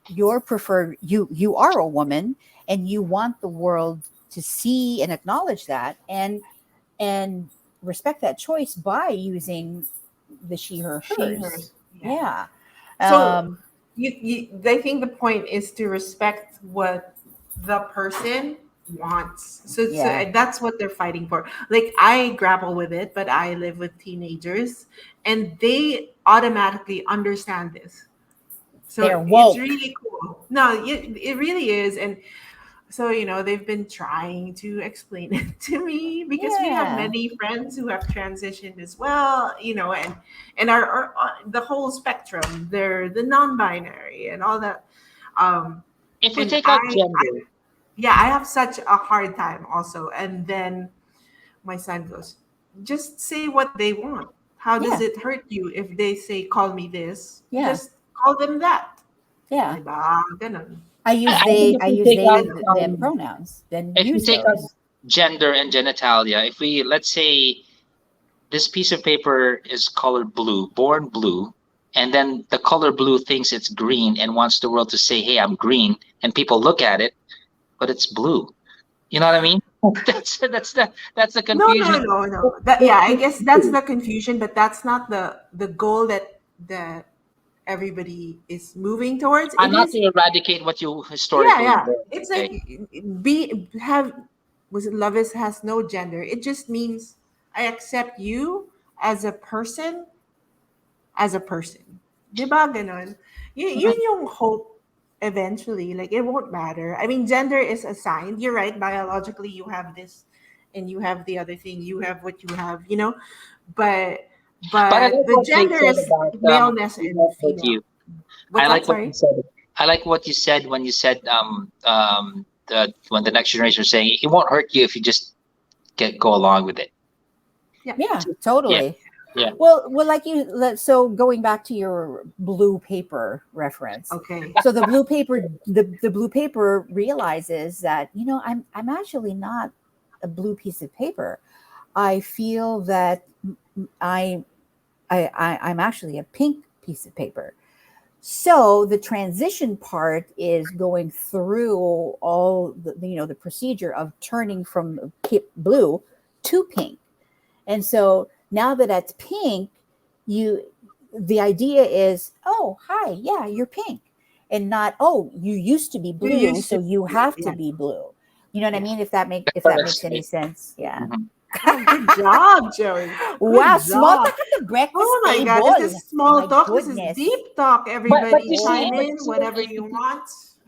your preferred, you are a woman, and you want the world to see and acknowledge that, and respect that choice by using the she, her, She, hers. hers. Yeah. Yeah. So um I think the point is to respect what the person wants. So yeah, that's what they're fighting for. Like I grapple with it, but I live with teenagers, and they automatically understand this. So they're it's woke. really cool. No, it really is, and so they've been trying to explain it to me because we have Yeah, many friends who have transitioned as well, and the whole spectrum. They're the non-binary and all that. um If we and take out gender, yeah, I have such a hard time also. And then my son goes, just say what they want. How does yeah, it hurt you if they say call me this? yeah, Just call them that. yeah. Diba? Ganun. I think if I we use take out they them pronouns, then if we use take out those. gender and genitalia, if we let's say this piece of paper is colored blue, born blue, and then the color blue thinks it's green and wants the world to say, "Hey, I'm green," and people look at it, but it's blue. You know what I mean? That's the No, no, confusion. no, no. That, yeah, I guess that's the confusion, but that's not the goal that everybody is moving towards. And It not is, to eradicate what you yeah, historically yeah. learned. It's Okay. like be have was it love is has no gender. It just means I accept you as a person, as a person. Di ba ganon? Yun yung hope eventually. Like, it won't matter. I mean, gender is assigned. You're right. Biologically, you have this and you have the other thing. You have what you have, you know? But But I but like the what they gender said is about maleness we and won't hurt female. you. I What's that? like what you Sorry? said. I like what you said when you said when the next generation was saying it won't hurt you if you just go along with it. Yeah. Yeah, Yeah, totally. yeah. Well, so going back to your blue paper reference. Okay. So the blue paper realizes that, I'm actually not a blue piece of paper. I feel that I, I'm actually a pink piece of paper. So the transition part is going through all the procedure of turning from blue to pink. And so now that that's pink, you the idea is, oh, hi, yeah, you're pink. And not, oh, you used to be You blue, used so to. you have to Yeah. be blue. You know what I Yeah. mean? If that makes any Right. sense. Yeah. Mhm. Oh, good job, Joey. Wow, Good small job. talk at the breakfast Oh my God, this table. is small My talk. This is goodness. deep talk. But Everybody you see, chime but you in, see, whatever you want.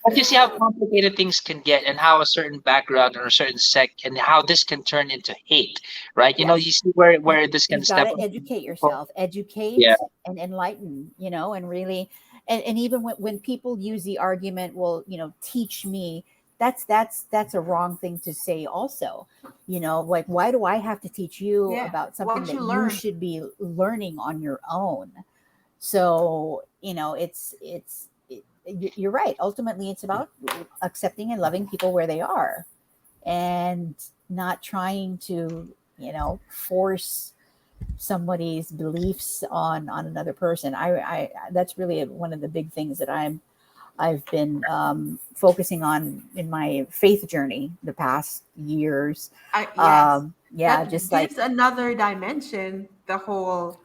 but you see how complicated things can get, and how a certain background or a certain sect, and how this can turn into hate, right? You Yes. see where this can You've got step to up. educate yourself, Yeah. educate and enlighten, and really, and even when people use the argument, well, teach me, that's a wrong thing to say also. Like, why do I have to teach you Yeah. about something Once you that you learn. should be learning on your own? So, you're right. Ultimately, it's about accepting and loving people where they are, and not trying to, force somebody's beliefs on another person. I That's really one of the big things that I've been focusing on in my faith journey the past years. Yes. Yeah, That just like, gives another dimension. The whole,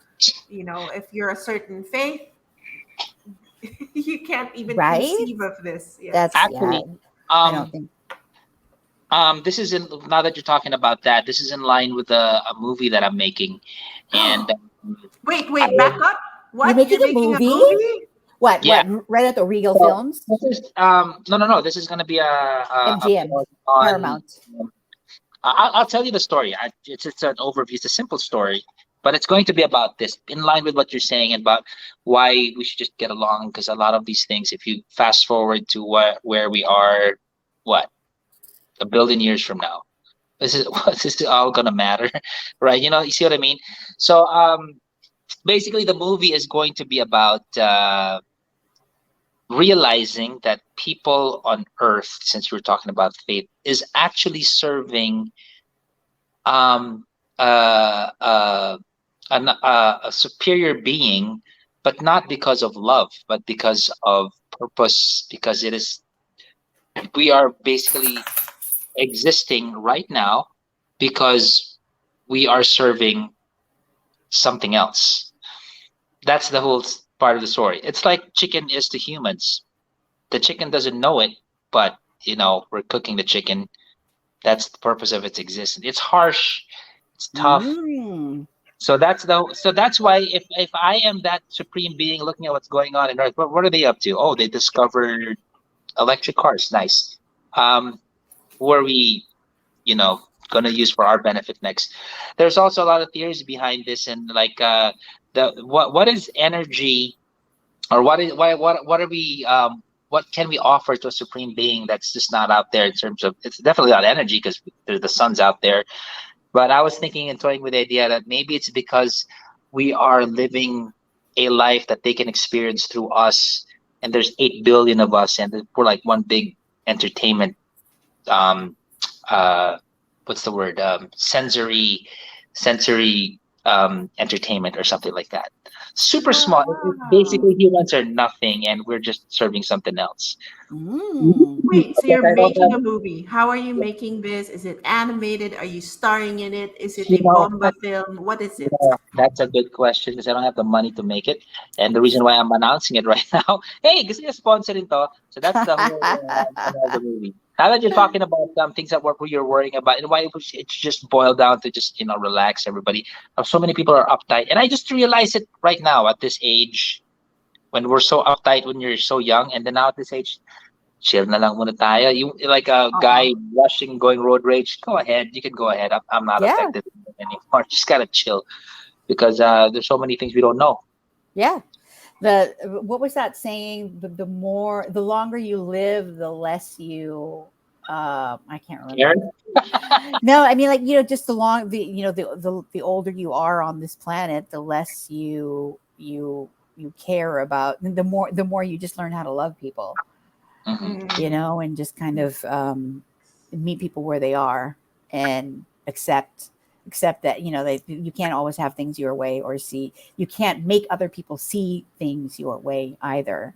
if you're a certain faith, you can't even right. conceive of this. Yes. That's, yeah. Actually, I don't um, think. this is in now that you're talking about that, this is in line with a movie that I'm making, and Wait, I wait, back up. You're What? making You're a making a movie? movie? What yeah. right at the Regal So Films? this is no, this is gonna be a MGM, film on. Paramount. I'll tell you the story. It's an overview. It's a simple story, but it's going to be about this, in line with what you're saying about why we should just get along. Because a lot of these things, if you fast forward to where we are, what, a billion years from now, this is what is all gonna matter, right? You see what I mean? So basically, the movie is going to be about realizing that people on Earth, since we're talking about faith, is actually serving um, uh, uh, a superior being, but not because of love, but because of purpose. Because we are basically existing right now because we are serving something else. That's the whole part of the story. It's like chicken is to humans. The chicken doesn't know it, but we're cooking the chicken. That's the purpose of its existence. It's harsh, it's tough. Mm. So that's why if I am that supreme being looking at what's going on in Earth, what are they up to? Oh, they discovered electric cars. Nice. Um, who are we, you know, gonna use for our benefit next? There's also a lot of theories behind this, and like the what is energy, or what are we what can we offer to a supreme being that's just not out there, in terms of, it's definitely not energy because the sun's out there. But I was thinking and toying with the idea that maybe it's because we are living a life that they can experience through us, and there's 8 billion of us, and we're like one big entertainment. Um, uh, what's the word? Sensory entertainment or something like that. Super small. Wow. Basically, humans are nothing, and we're just serving something else. Mm. Wait, so But you're I don't making have, a movie. How are you making this? Is it animated? Are you starring in it? Is it you a know, bomba film? What is it? yeah, that's a good question because I don't have the money to make it, and the reason why I'm announcing it right now. Hey, gusto niya sponsor ito. So that's the whole of the movie. Now that you're talking about things that you're worrying about, and why it's just boiled down to just relax everybody. So many people are uptight, and I just realize it right now at this age when we're so uptight when you're so young, and then now at this age, chill na lang muna tayo. You like a Oh, guy rushing, going road rage. Go ahead, you can go ahead. I'm not Yeah, affected anymore. Just gotta chill because there's so many things we don't know. yeah. The what was that saying? The longer you live, the less you. I can't remember. Karen? No, I mean, like, just the older you are on this planet, the less you care about, the more you just learn how to love people, Hmm. and just kind of meet people where they are, and accept that, you can't always have things your way, or see you can't make other people see things your way either.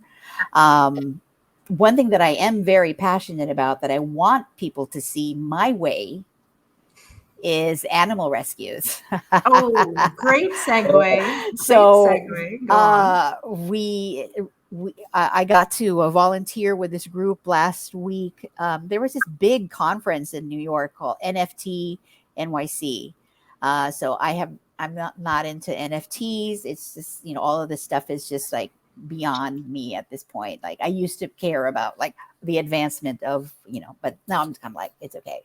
um, One thing that I am very passionate about, that I want people to see my way, is animal rescues. oh, great segue. Great So segue. Go on. I got to volunteer with this group last week. There was this big conference in New York called NFT NYC. So I'm not into NFTs. It's just, all of this stuff is just like beyond me at this point. Like, I used to care about, like, the advancement of, but now I'm kind of like, it's okay.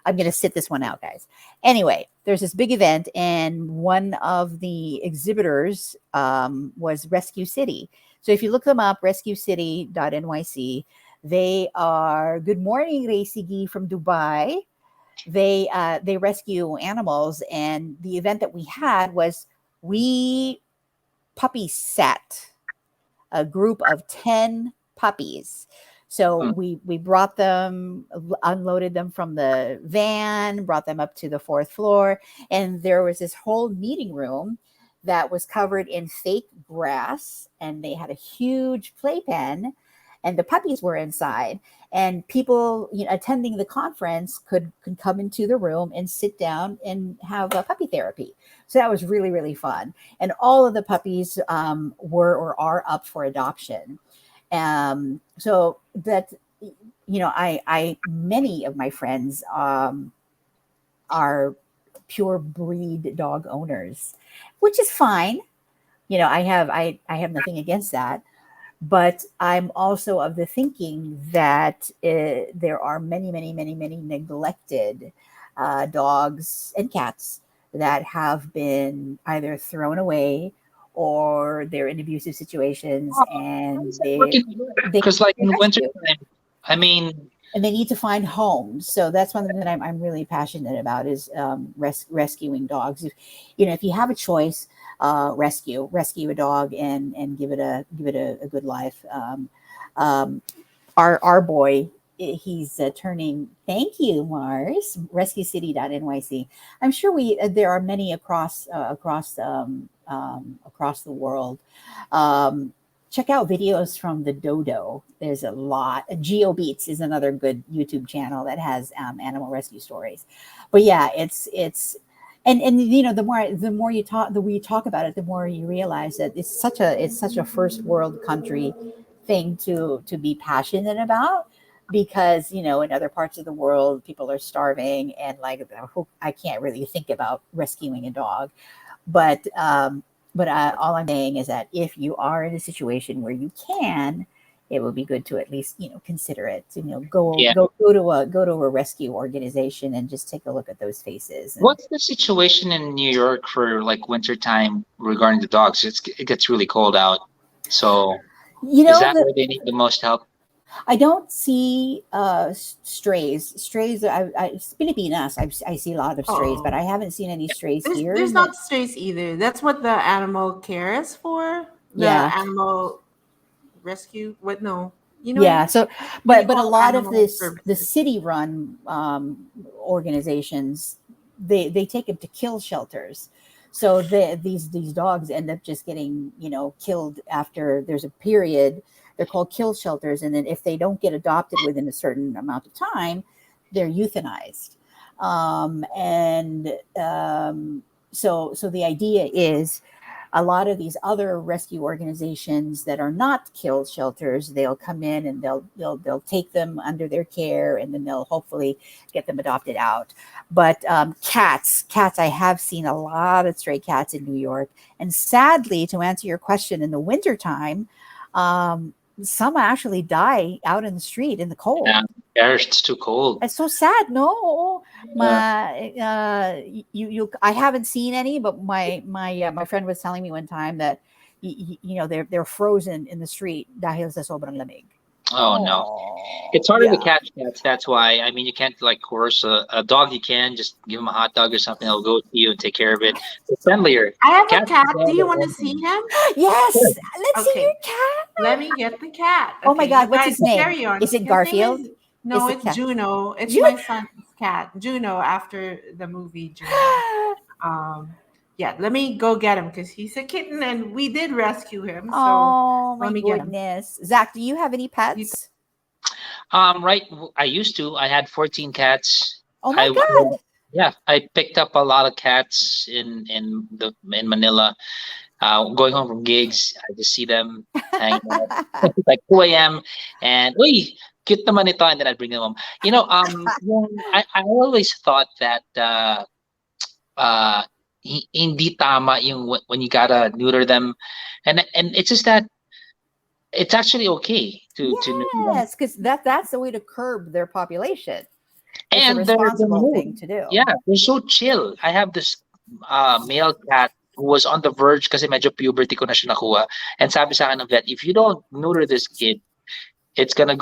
I'm going to sit this one out, guys. Anyway, there's this big event, and one of the exhibitors was Rescue City. So if you look them up, rescuecity.nyc, they are, good morning, Racy from Dubai. They rescue animals, and the event that we had was, we puppy sat a group of 10 puppies. So we brought them, unloaded them from the van, brought them up to the fourth floor, and there was this whole meeting room that was covered in fake grass, and they had a huge playpen, and the puppies were inside, and people, attending the conference could come into the room and sit down and have a puppy therapy. So that was really, really fun, and all of the puppies were or are up for adoption. So that, I many of my friends are pure breed dog owners, which is fine. I have nothing against that, but I'm also of the thinking that there are many, many, many, many neglected dogs and cats that have been either thrown away, or they're in abusive situations, How and is that working? they Because like need in rescue, wintertime, I mean, and they need to find homes. So that's one thing that I'm really passionate about, is rescuing dogs. If you have a choice, rescue a dog, and give it a good life. Um, our boy, he's turning. Thank you, Mars. RescueCity.nyc. I'm sure there are many across the world. Um, Check out videos from the dodo. There's a lot. GeoBeats is another good YouTube channel that has animal rescue stories. But yeah, and the more you talk about it, the more you realize that it's such a first world country thing to be passionate about, because in other parts of the world, people are starving, and, like, I can't really think about rescuing a dog. But all I'm saying is that if you are in a situation where you can, it would be good to at least consider it. Go yeah. go go to a rescue organization and just take a look at those faces. And What's the situation in New York for like wintertime regarding the dogs? It gets really cold out. So is that the where they need the most help? I don't see strays. Strays. Pilipinas. I see a lot of strays, but Oh, I haven't seen any strays here. there's not strays either. That's what the animal care is for. The Yeah, animal rescue. What? No, you know, yeah. So, they but a call lot of animal the services. city-run organizations, they take them to kill shelters. So these dogs end up just getting, killed after there's a period. They're called kill shelters, and then if they don't get adopted within a certain amount of time, they're euthanized. So the idea is a lot of these other rescue organizations that are not kill shelters, they'll come in and they'll take them under their care, and then they'll hopefully get them adopted out. But cats, I have seen a lot of stray cats in New York, and sadly, to answer your question, in the wintertime, some actually die out in the street in the cold. Yeah, it's too cold. It's so sad. No, I haven't seen any, but my friend was telling me one time that they're frozen in the street dahil sa sobrang lamig. Oh no, it's harder to catch cats. That's why. I mean, you can't like coerce a dog. You can just give him a hot dog or something. He'll go to you and take care of it. It's friendlier. I have a cat. Do you want to see him? Yes, let's see your cat. Let me get the cat. Oh my God, what's guys, his name? carry on. Is it Garfield? No, Is it it's cat? Juno. It's my son's cat, Juno, after the movie Juno. Yeah, let me go get him because he's a kitten and we did rescue him. So Oh my let me get him. goodness. Zach, do you have any pets? Right. I used to. I had 14 cats. Oh my God. Yeah, I picked up a lot of cats in Manila. Going home from gigs, I just see them hanging out. It's like 2 a.m. and uy, cute naman ito, and then I'd bring them home. I always thought that hindi tama yung when you gotta neuter them, and it's just that it's actually okay to neuter them. Yes, because that's the way to curb their population. It's And a they're responsible thing to do. Yeah, they're so chill. I have this male cat who was on the verge kasi medyo puberty ko na siya nakuha. And sabi sa akin ng vet, if you don't neuter this kid, it's gonna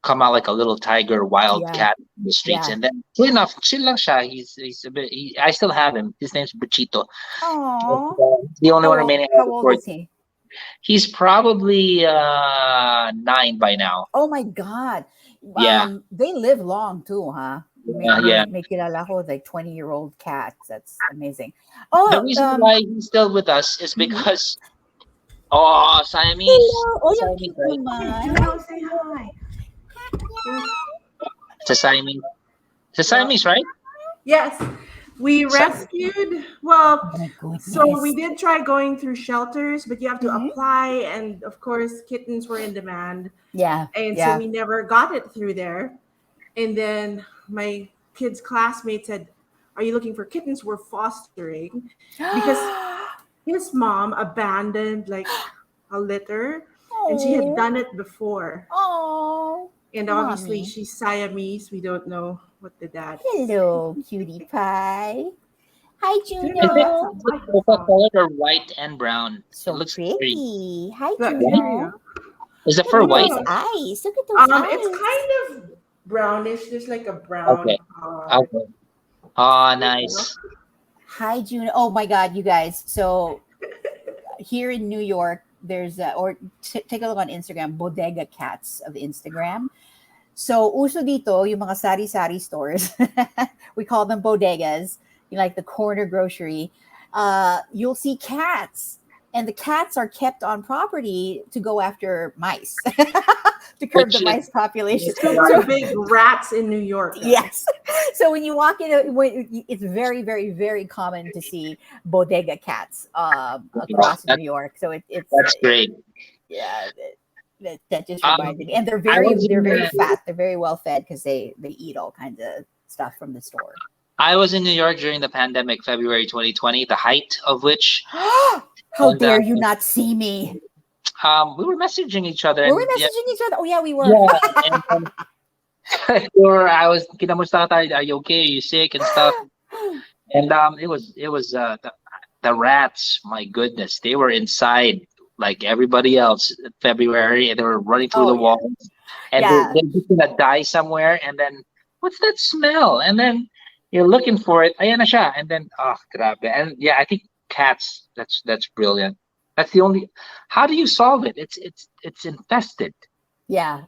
come out like a little tiger, wild cat in the streets. And then, sure enough, chill lang siya. He's a bit. I still have him. His name's Buchito. Oh, the only one remaining. How old is he? He's probably 9 by now. Oh my God! Yeah, they live long too, huh? Yeah. May kilala ko like 20-year-old cats. That's amazing. Oh, the reason why he's still with us is because. Siamese. Hello. Siamese, right? Juno, say hi. It's a Siamese. It's a Siamese, right? Yes, we rescued. Well, Oh so we did try going through shelters, but you have to apply, and of course, kittens were in demand. Yeah, and so we never got it through there. And then my kids' classmates said, "Are you looking for kittens? We're fostering," because his mom abandoned like a litter, and she had done it before. Oh, and obviously she's Siamese. We don't know what the dad. Hello, cutie pie. Hi, Juno. Both colored are white and brown. So it looks pretty. Hi, Look, Juno. Is the fur white? Those eyes. Look at those eyes. It's kind of brownish. There's like a brown. Okay. Okay. Oh, nice. Hi, Juno. Oh my God, you guys. So here in New York, there's take a look on Instagram, Bodega Cats of Instagram. So uso dito yung mga sari-sari stores. We call them bodegas, like the corner grocery. You'll see cats, and the cats are kept on property to go after mice, to curb the mice population. So big rats in New York. Yes. So when you walk in, it's very, very, very common to see bodega cats across New York. So that's great. Yeah. That just reminded me, and they're very fat. They're very well fed because they eat all kinds of stuff from the store. I was in New York during the pandemic, February 2020, the height of which. How dare you not see me? We were messaging each other. Were we messaging each other? Oh yeah, we were. Yeah, I was, kinamusta ka tayo? Are you okay? Are you sick and stuff? And it was the rats. My goodness, they were inside like everybody else in February, and they were running through the walls, and they're just gonna die somewhere. And then what's that smell? And then you're looking for it. Ayan na siya. And then grabe. And yeah, I think cats. That's brilliant. That's the only. How do you solve it? It's infested. Yeah,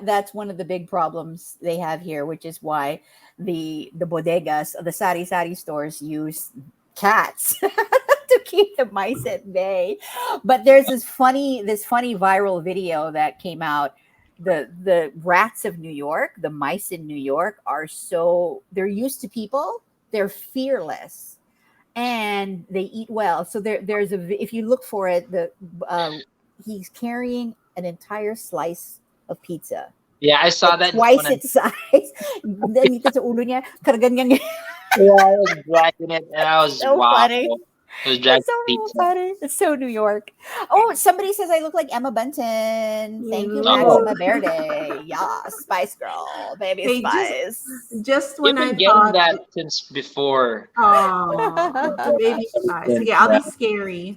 that's one of the big problems they have here, which is why the bodegas, the sari-sari stores use cats to keep the mice at bay. But there's this funny viral video that came out. The rats of New York, the mice in New York they're used to people. They're fearless and they eat well. So if you look for it, he's carrying an entire slice of pizza, Yeah, I saw like that. twice its size. Nandito sa ulo niya, karaganyan. Yeah, I was dragging it, and I was So wow. funny. I was dragging It's so pizza. funny. It's so New York. Oh, somebody says I look like Emma Bunton. Thank you, Oh, Maxima Verde. Yeah, Spice Girl, baby Hey, Spice. just you've when been I getting thought, that since before. oh, baby spice. Okay, I'll be scary.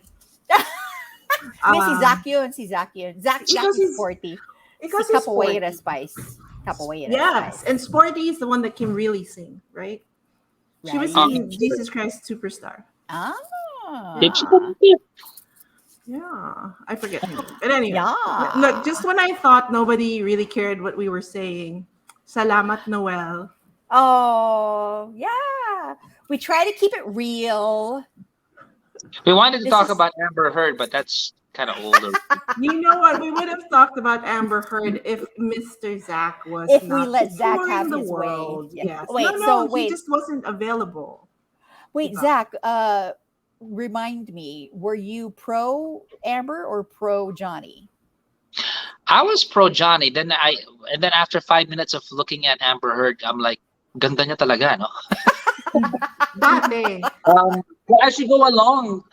May si Um, Zach yun, si Zach yun. Zach because is he's sporty. Si because he's Capoeira sporty. Spice. Capoeira Yes, Spice. and Sporty is the one that can really sing, right? She was Right? singing Jesus Christ Superstar. Did she? Ah. Yeah, I forget her name. But anyway, look, Yeah. just when I thought nobody really cared what we were saying, Salamat Noel. Oh, yeah. We try to keep it real. We wanted to This talk is about Amber Heard, but that's kind of older. You know what? We would have talked about Amber Heard if Mr. Zach was if we not let Zach touring have the his way. world. Yeah. Yes. No, Wait, so no, he wait, just wasn't available to wait, talk. Zach, remind me, were you pro Amber or pro Johnny? I was pro Johnny. And then after 5 minutes of looking at Amber Heard, I'm like, ganda niya talaga, no? Dati. But as you go along,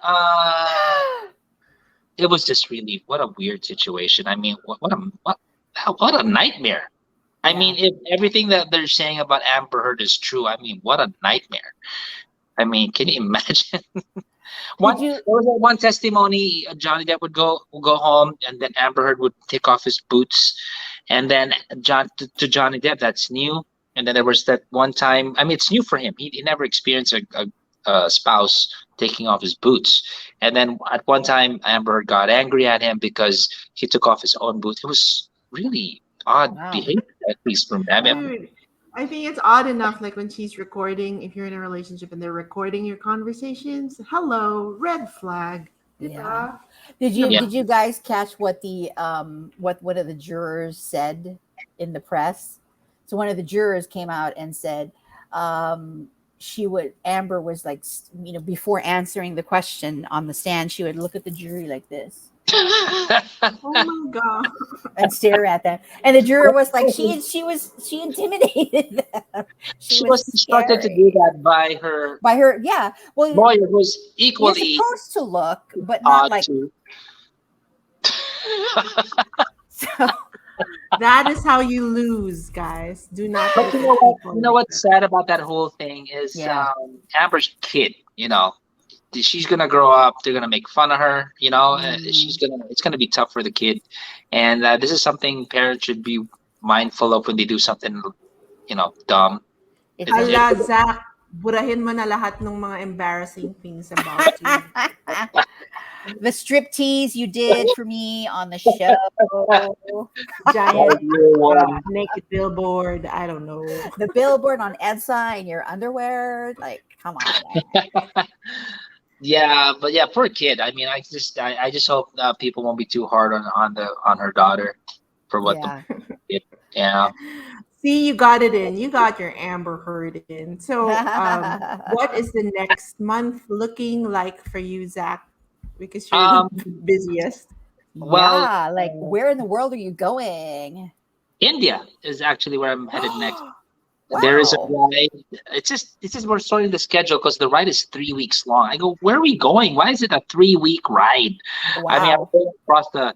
it was just really what a weird situation. I mean, what a nightmare. I Yeah. mean, if everything that they're saying about Amber Heard is true, I mean, what a nightmare. I mean, can you imagine? Did you? There was one testimony. Johnny Depp would go home, and then Amber Heard would take off his boots, and then to Johnny Depp, that's new. And then there was that one time. I mean, it's new for him. He never experienced a spouse taking off his boots. And then at one time, Amber Heard got angry at him because he took off his own boots. It was really odd Wow. behavior, at least from I mean, Dude, I think it's odd enough, like when she's recording, if you're in a relationship and they're recording your conversations, hello, red flag. Yeah. Diba? Yeah. Did you guys catch what the what one of the jurors said in the press? So one of the jurors came out and said Amber was like, before answering the question on the stand, she would look at the jury like this Oh my god. and stare at them. And the juror was like, she intimidated them. She She was was instructed to do scary. that by her By her, yeah. Well, lawyer, who's you're equally supposed to look, but not odd like too. so. That is how you lose, guys. Do not But look you at know what? people You know like what's sad about that whole thing is Yeah. Amber's kid. You know, she's gonna grow up. They're gonna make fun of her. You know, Mm. it's gonna be tough for the kid. And this is something parents should be mindful of when they do something, dumb. It's that. a Hala, Zach, burahin mo na lahat ng mga embarrassing things about you. the striptease you did for me on the show. Giant Yeah. naked billboard. I don't know. The billboard on EDSA in your underwear. Like, come on, man. Yeah, but yeah, poor kid. I mean, I just hope people won't be too hard on her daughter for what Yeah. the yeah. See, you got it in. You got your Amber Heard in. So, what is the next month looking like for you, Zach? Because you're Um, the busiest. Well, Yeah, like where in the world are you going? India is actually where I'm headed next. Wow. There is a ride. It's just we're starting the schedule because the ride is 3 weeks long. I go, where are we going? Why is it a 3 week ride? I mean, I'm Wow. going across a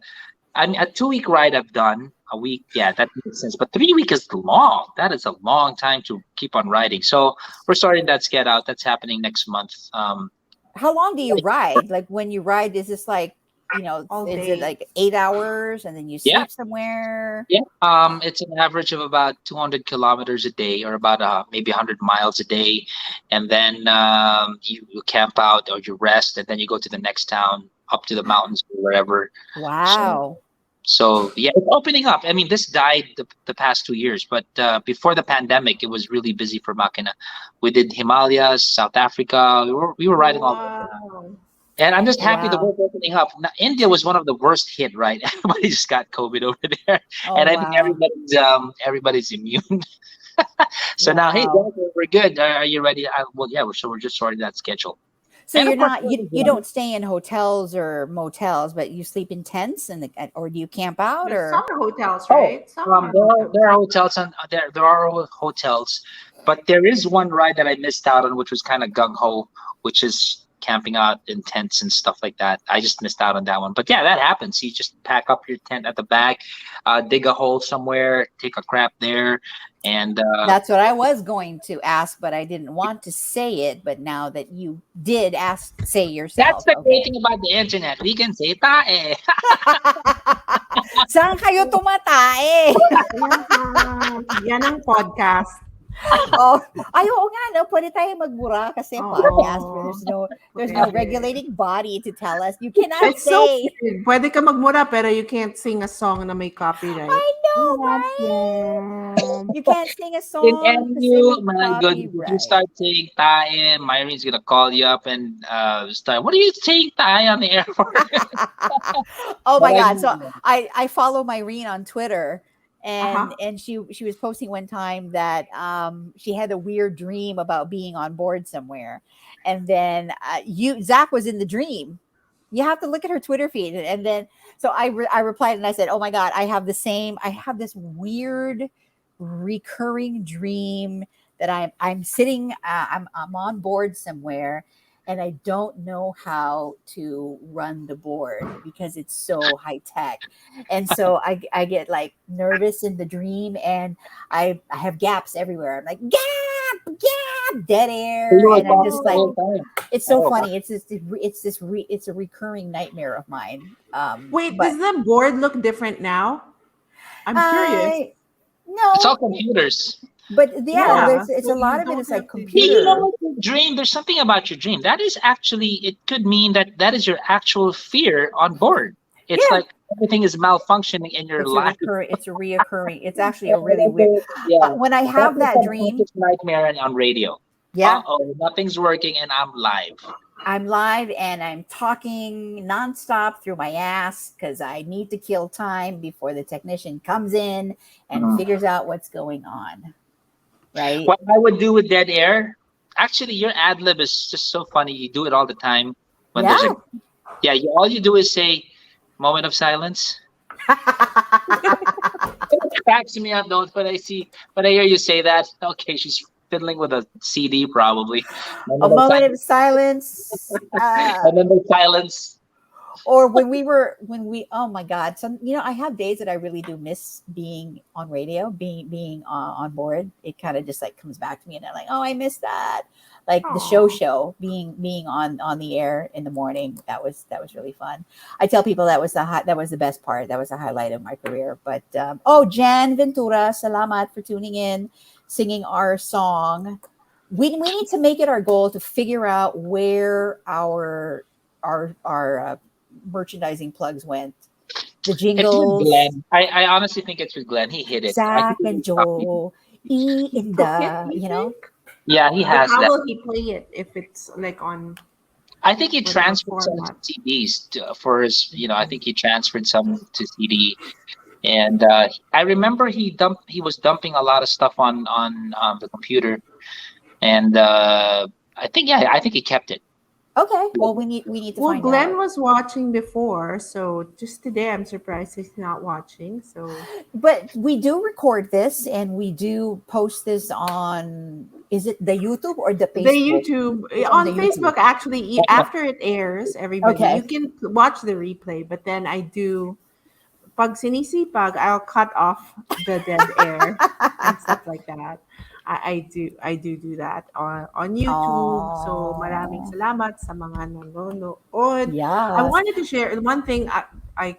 2 week ride I've done. A week, yeah, that makes sense. But 3 week is long. That is a long time to keep on riding. So we're starting that sked out. That's happening next month. How long do you ride? Like when you ride, is this like, All is day. it like 8 hours and then you sleep Yeah. somewhere? Yeah. It's an average of about 200 kilometers a day, or about maybe 100 miles a day, and then you camp out or you rest, and then you go to the next town, up to the mountains or wherever. Wow. So yeah, it's opening up. I mean, this died the past 2 years, but before the pandemic, it was really busy for Makina. We did Himalayas, South Africa. We were riding all over. Wow. And I'm just happy the Wow. world's opening up. Now, India was one of the worst hit, right? Everybody just got COVID over there, Oh and I think wow. everybody's immune. So now, hey, Wow. guys, we're good. Are you ready? Well, yeah. So we're just sorting that schedule, So and you're of course, not you don't stay in hotels or motels, but you sleep in tents or do you camp out There's or summer hotels, oh, right? Summer there are hotels. there are hotels and there are hotels, but there is one ride that I missed out on, which was kind of gung ho, which is camping out in tents and stuff like that. I just missed out on that one. But yeah, that happens. You just pack up your tent at the back, dig a hole somewhere, take a crap there, and That's what I was going to ask, but I didn't want to say it. But now that you did ask, say that's yourself. the great Okay. thing about the internet. We can say tae. Saan kayo tumatae? Yan ang podcast. Oh, ay oo nga no, pwede tayo magbura kasi podcast where Oo. there's no Pwede. regulating body to tell us you cannot It's so say. weird. Pwede ka magmura pero you can't sing a song na may copyright. I know, right? You can't sing a In song kasi MU, may my goodness, if you copyright. start saying tae, Myrene's gonna call you up and start. What are you saying tae on the air for? Oh But my I god! So know. I follow Myrene on Twitter, Uh-huh. and she was posting one time that she had a weird dream about being on board somewhere, and then Zach was in the dream. You have to look at her Twitter feed, and then so I replied and I said, "Oh my god, I have the same. I have this weird recurring dream that I'm sitting. I'm on board somewhere." And I don't know how to run the board because it's so high tech. And so I get like nervous in the dream and I have gaps everywhere. I'm like, gap, dead So air. you were And I'm talking just the like, whole time. it's so Oh, funny. It's a recurring nightmare of mine. Wait, But does the board look different now? I'm curious. I it's all no, computers. but yeah, Yeah, it's so a lot you of it don't is like have to Hey, you know computer. do. what? Your dream. There's something about your dream. That is actually. It could mean that that is your actual fear on board. It's Yeah, like everything is malfunctioning in your life. it's a reoccurring. It's actually a really weird. Yeah, When I that's have a that dream, subconscious nightmare on radio. yeah, Nothing's working and I'm live. I'm live and I'm talking nonstop through my ass because I need to kill time before the technician comes in and Mhm. figures out what's going on. Right? What I would do with dead air, actually, your ad lib is just so funny. You do it all the time when Yeah. there's a yeah. All you do is say moment of silence. It cracks me up though when I hear you say that. Okay, she's fiddling with a CD probably. A Moment of moment silence. of silence. And then the silence. Or when we oh my god, some I have days that I really do miss being on radio, being on board. It kind of just like comes back to me and I'm like, oh, I miss that, like the Aw. being on the air in the morning. That was really fun. I tell people that was the best part, that was the highlight of my career. But oh, Jan Ventura, salamat for tuning in, singing our song. We need to make it our goal to figure out where our merchandising plugs went. The It's with jingles, Glenn. I honestly think it's with Glenn. He hit it. I think Zach he and just copied. Joe, E in Took it, the, you think? Yeah, he But has how that. will he play it if it's like on I think he whatever transferred some to format? CDs for his. I think he transferred some to CD, and I remember he was dumping a lot of stuff on the computer, and I think he kept it. okay. Well, we need to Well, find Glenn out. was watching before, so just today I'm surprised he's not watching. So But we do record this and we do post this on, is it the YouTube or the the Facebook? YouTube It's on the on YouTube. Facebook actually after it airs, everybody Okay. you can watch the replay. But then I do pag sinisipag, I'll cut off the dead air and stuff like that. I do that on YouTube. So maraming Oh, salamat sa mga nanonood. I yes. wanted to share one thing. I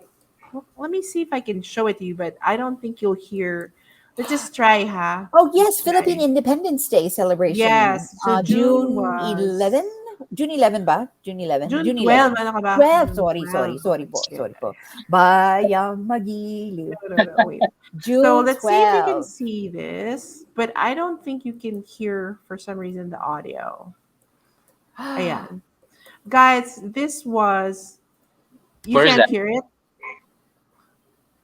let me see if I can show it to you, but I don't think you'll hear. Let's just try, ha? Oh, Let's yes, Philippine try. Independence Day celebration. Yes. So June June was 11. June 11 ba? June 11? June June 12, 11. ano ka ba? 12, June sorry, 12. sorry, sorry po, Yeah. sorry po. Bayang magiliw. No, wait. So June let's see if you can 12. see this, but I don't think you can hear for some reason the audio. Ayan. Guys, this was, you Where is can't that? hear it?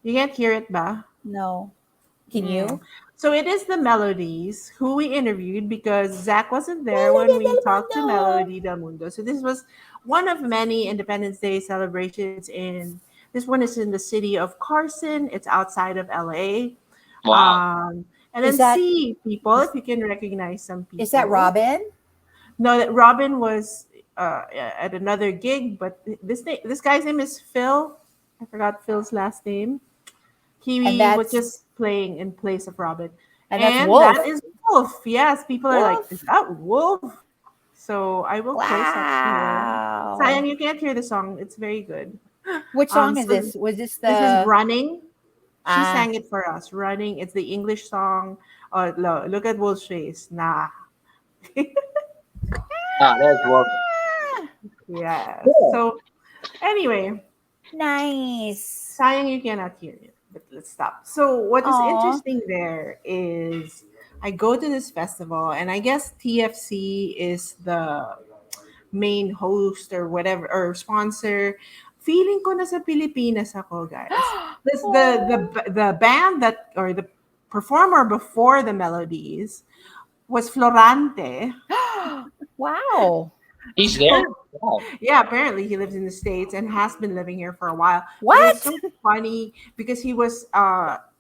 You can't hear it ba? No. Can Mm. you? So it is the Melodies who we interviewed because Zach wasn't there when Melody we del talked to Mundo. Melody Del Mundo. So this was one of many Independence Day celebrations in, this one is in the city of Carson. It's outside of LA. Wow. And Is then that see people is, if you can recognize some is that people. Robin? No, that Robin was at another gig, but this guy's name is Phil. I forgot Phil's last name. And He was that's just playing in place of Robin. And that Wolf. is Wolf. Yes, people are like, is Wolf. that Wolf? So I will post that here. Wow. Sayang, you can't hear the song. It's very good. Which song is So this? Was this this is the Running. She ah sang it for us. Running. It's the English song. Look at Wolf's face. Nah. Ah, there's Wolf. Yes. Cool. So anyway, nice. sayang you cannot hear it, but let's stop. So what is Oh. interesting there is I go to this festival and I guess TFC is the main host or whatever or sponsor. Feeling ko nasa Pilipinas ako, guys. This the band that or the performer before the Melodies was Florante. wow. He's there? So Wow. yeah, apparently he lives in the States and has been living here for a while. But it was What? so funny because he was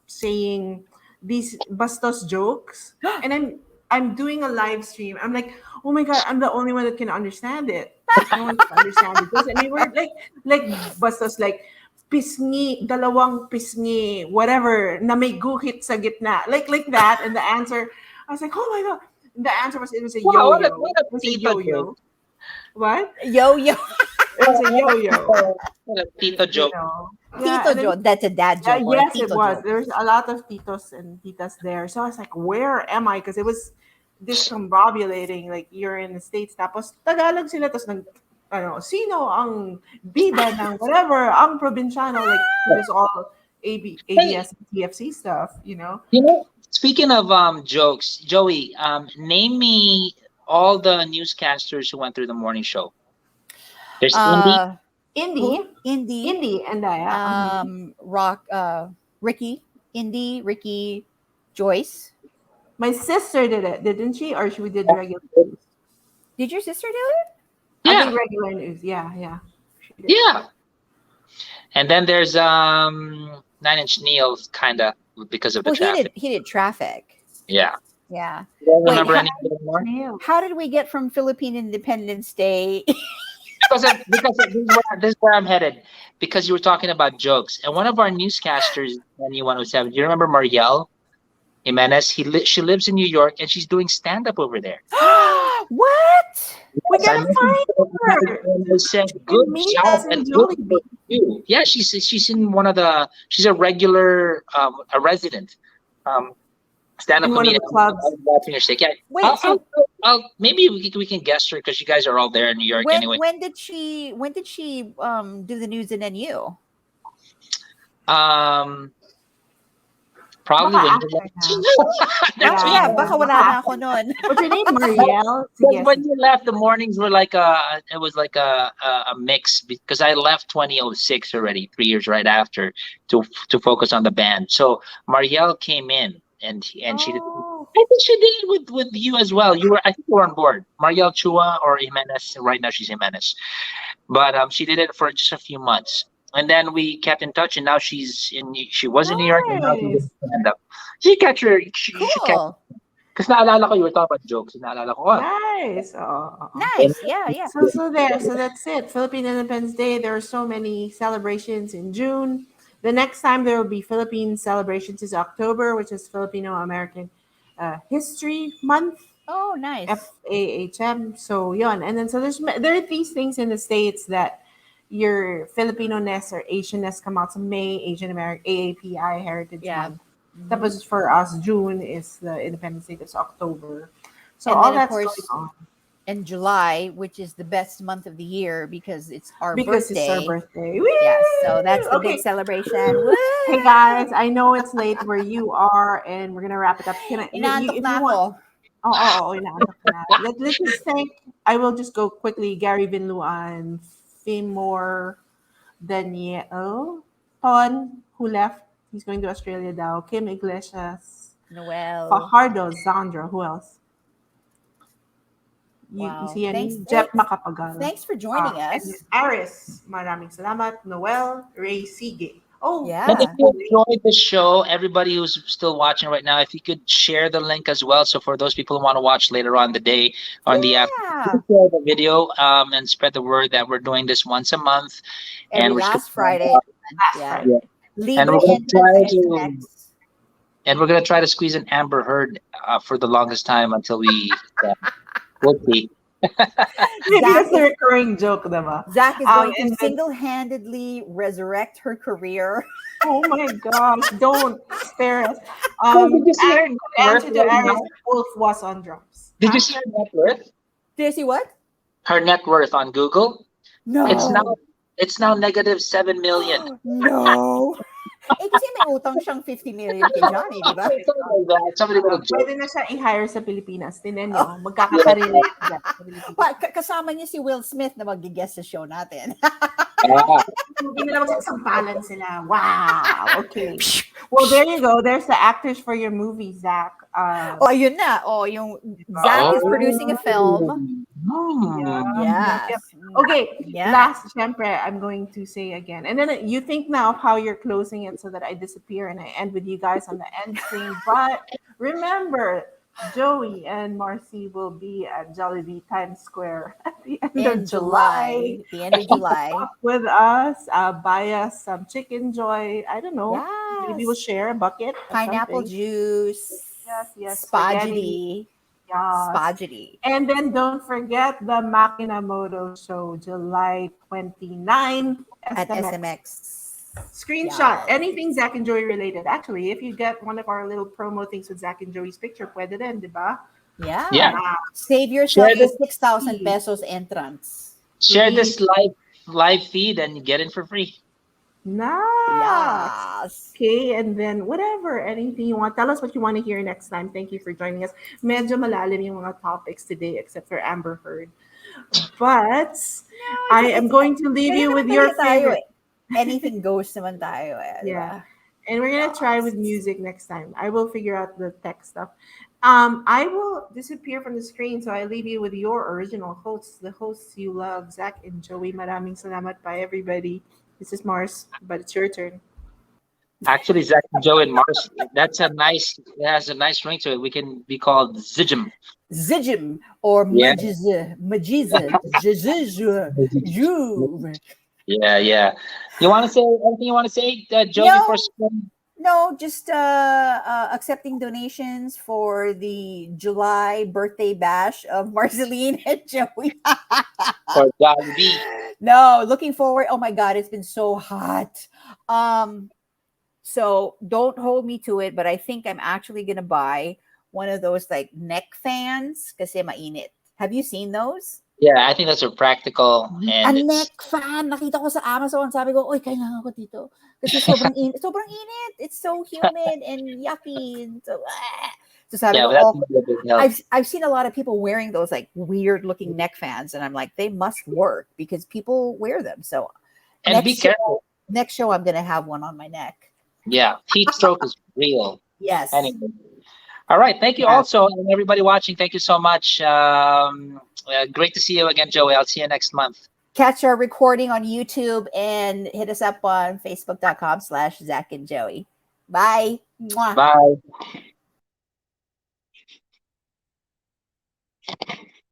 saying these Bastos jokes and I'm doing a live stream. I'm like, oh my god, I'm the only one that can understand it. No one can understand it. And they were like Bastos like pisngi, dalawang pisngi, whatever, na may guhit sa gitna. Like that. And the answer, I was like, oh my god. And the answer was, it was a Wow, yo-yo. what a It was a tito joke. yo-yo. What? Yo yo. It was a yo-yo, What a tito you joke. know. Yeah, Tito and then joke. That's a dad joke or a yes, it tito was. joke. There's a lot of titos and titas there. So I was like, where am I? Because it was discombobulating. Like you're in the States, tapos Tagalog sila, tapos nag, ano, sino ang bida ng whatever, ang probinsyano, like it was all Hey, ABS, TFC stuff, you know. speaking of jokes, Joey, name me all the newscasters who went through the morning show. There's Indy. Uh Indie, who? Indie. Indie, and yeah. Rock Ricky. Indie, Ricky, Joyce. My sister did it, didn't she? Or she did regular news? Did your sister do it? I Yeah, think regular news. Yeah, yeah. She did. yeah. And then there's 9 Inch Nails, kinda because of the Well, traffic. he did traffic. Yeah. Yeah. You don't Wait, remember how, any of them more? Nails. how did we get from Philippine Independence Day? This is where I'm headed. Because you were talking about jokes, and one of our newscasters, 9107, do you remember Marielle Jimenez? She lives in New York, and she's doing stand up over there. what? We So I gotta messaged find her her. and I said, She "Good can meet job us and in good for Jollibee. you." Yeah, she's in one of the. She's a regular, a resident, um, stand-up In one of comedian. the I clubs. was watching her say, "Yeah, Wait, so maybe we can guess her because you guys are all there in New York anyway." when did she do the news in NU? Um, Probably Baka when after na. that's Oh when yeah, Yeah, baka wala baka na after. ako nun. What's your name? Marielle? Because Sige, when sige. you left, the mornings were like it was like a mix because I left 2006 already, 3 years right after to focus on the band. So Marielle came in and she did. Oh. I think she did it with you as well. I think you were on board. Marielle Chua or Jimenez. Right now she's Jimenez, but she did it for just a few months. And then we kept in touch, and now she was in New York, and now she's in Nice. stand up. You catch her, you should catch. Cool. Because naalala ko, you were talking about jokes. Naalala ko, Nice. Oh. Nice. Yeah, yeah. So that's it. Philippine Independence Day. There are so many celebrations in June. The next time there will be Philippine celebrations is October, which is Filipino American History Month. Oh, nice. FAHM. So yon, and then so there are these things in the states that your Filipino ness or Asian ness come out. So May, Asian American AAPI Heritage Yeah. Month. Tapos for us, June is the Independence Day. It's October. So And all then of that's going course on. And July, which is the best month of the year because it's our Because it's our birthday. birthday. Yes, so Woo! that's the big Okay. celebration. Hey Woo! guys, I know it's late where you are, and we're gonna wrap it up. Can I, Inaantok if na you ako. want, inaantok ka na. Let's just thank. I will just go quickly. Gary Vinluan, Fimor, Daniel, Ton, who left. He's going to Australia now. Kim Iglesias, Noel. Fajardo, Zandra. Who else? You Wow. see Thanks. any? Jeff Macapagal. Thanks for joining And us. Aris, maraming salamat. Noel, Ray Sige. Oh, And if Yeah. you enjoyed the show, everybody who's still watching right now, if you could share the link as well. So for those people who want to watch later on the day or in the afternoon, Yeah. share the video and spread the word that we're doing this once a month. And Every we're last still, Friday. last Yeah. Friday. yeah. And Libre we're gonna entrance try sa to SMX. and we're gonna try to squeeze an Amber Heard for the longest time until we'll see. Maybe Zach that's a is recurring joke, diba? Zach is going to And then, single-handedly resurrect her career. oh my gosh, don't spare us. Oh, did you see her net To worth answer to right Aris, now? Wolf was on drums. Did you Huh? see her net worth? Did you see what? Her net worth on Google. It's No. now it's now negative 7 million. No. Eh, kasi may utang siyang 50 million kay Johnny, di ba? Something like that. Somebody made a joke. Pwede na siya i-hire sa Pilipinas. Tinan Oh. nyo, magkakakarera yan dyan sa Pilipinas. Kasama niya si Will Smith na mag-guest sa show natin. Ah, Hindi na lang magsasampalan sila. Wow. Okay. Well, there you go. There's the actors for your movie, Zach. Oh, yun na. Oh, yung Zach is producing a film. Yes. Okay. Yeah. Last, syempre, I'm going to say again. And then you think now of how you're closing it so that I disappear and I end with you guys on the end screen. But remember, Joey and Marcie will be at Jollibee Times Square at the end In of July. The end of July. With us, buy us some chicken joy. I don't know. Maybe we'll Yes. share a bucket. Or Pineapple something. juice. Yes. Spaghetti. Yes. Spaghetti. And then don't forget the Makina Moto Show, July 29 At SMX. SMX. Screenshot Yeah. anything Zach and Joey related. Actually, if you get one of our little promo things with Zach and Joey's picture, pwede din, di ba? Yeah. Yeah. Save yourself Share the this- 6,000 pesos entrance. Share this live feed and you get it for free. Nice. Yes. Okay, and then whatever, anything you want. Tell us what you want to hear next time. Thank you for joining us. Medyo malalim yung mga topics today except for Amber Heard. But I am going to leave you with your favorite. Anything goes naman tayo eh. Yeah. Diba? And we're gonna try with music next time. I will figure out the tech stuff. I will disappear from the screen, so I leave you with your original hosts, the hosts you love, Zach and Joey. Maraming salamat. Bye, everybody. This is Mars, but it's your turn. Actually, Zach and Joe and Mars, it has a nice ring to it. We can be called Zijim. Zijim or Yeah. Majiza, Yeah. You want to say anything you want to say, Joe, No. before spring? No, just accepting donations for the July birthday bash of Marcelline and Joey. Or Jollibee? No, looking forward. Oh my God, it's been so hot. So don't hold me to it, but I think I'm actually gonna buy one of those like neck fans kasi mainit. Have you seen those? Yeah, I think those are practical. A And neck fan. Nakita ko sa Amazon. Sabi ko, oy, kailangan ko dito. Kasi sobrang init. Sobrang init. It's so humid and yucky. And so sabi ko, but that's a big help. I've seen a lot of people wearing those like weird looking neck fans. And I'm like, they must work because people wear them. So And be careful. next show, I'm going to have one on my neck. Yeah, heat stroke is real. Yes. Anyway. All right. Thank you also. And everybody watching, thank you so much. Great to see you again, Joey. I'll see you next month. Catch our recording on YouTube and hit us up on facebook.com/Zach and Joey. Bye. Mwah. Bye.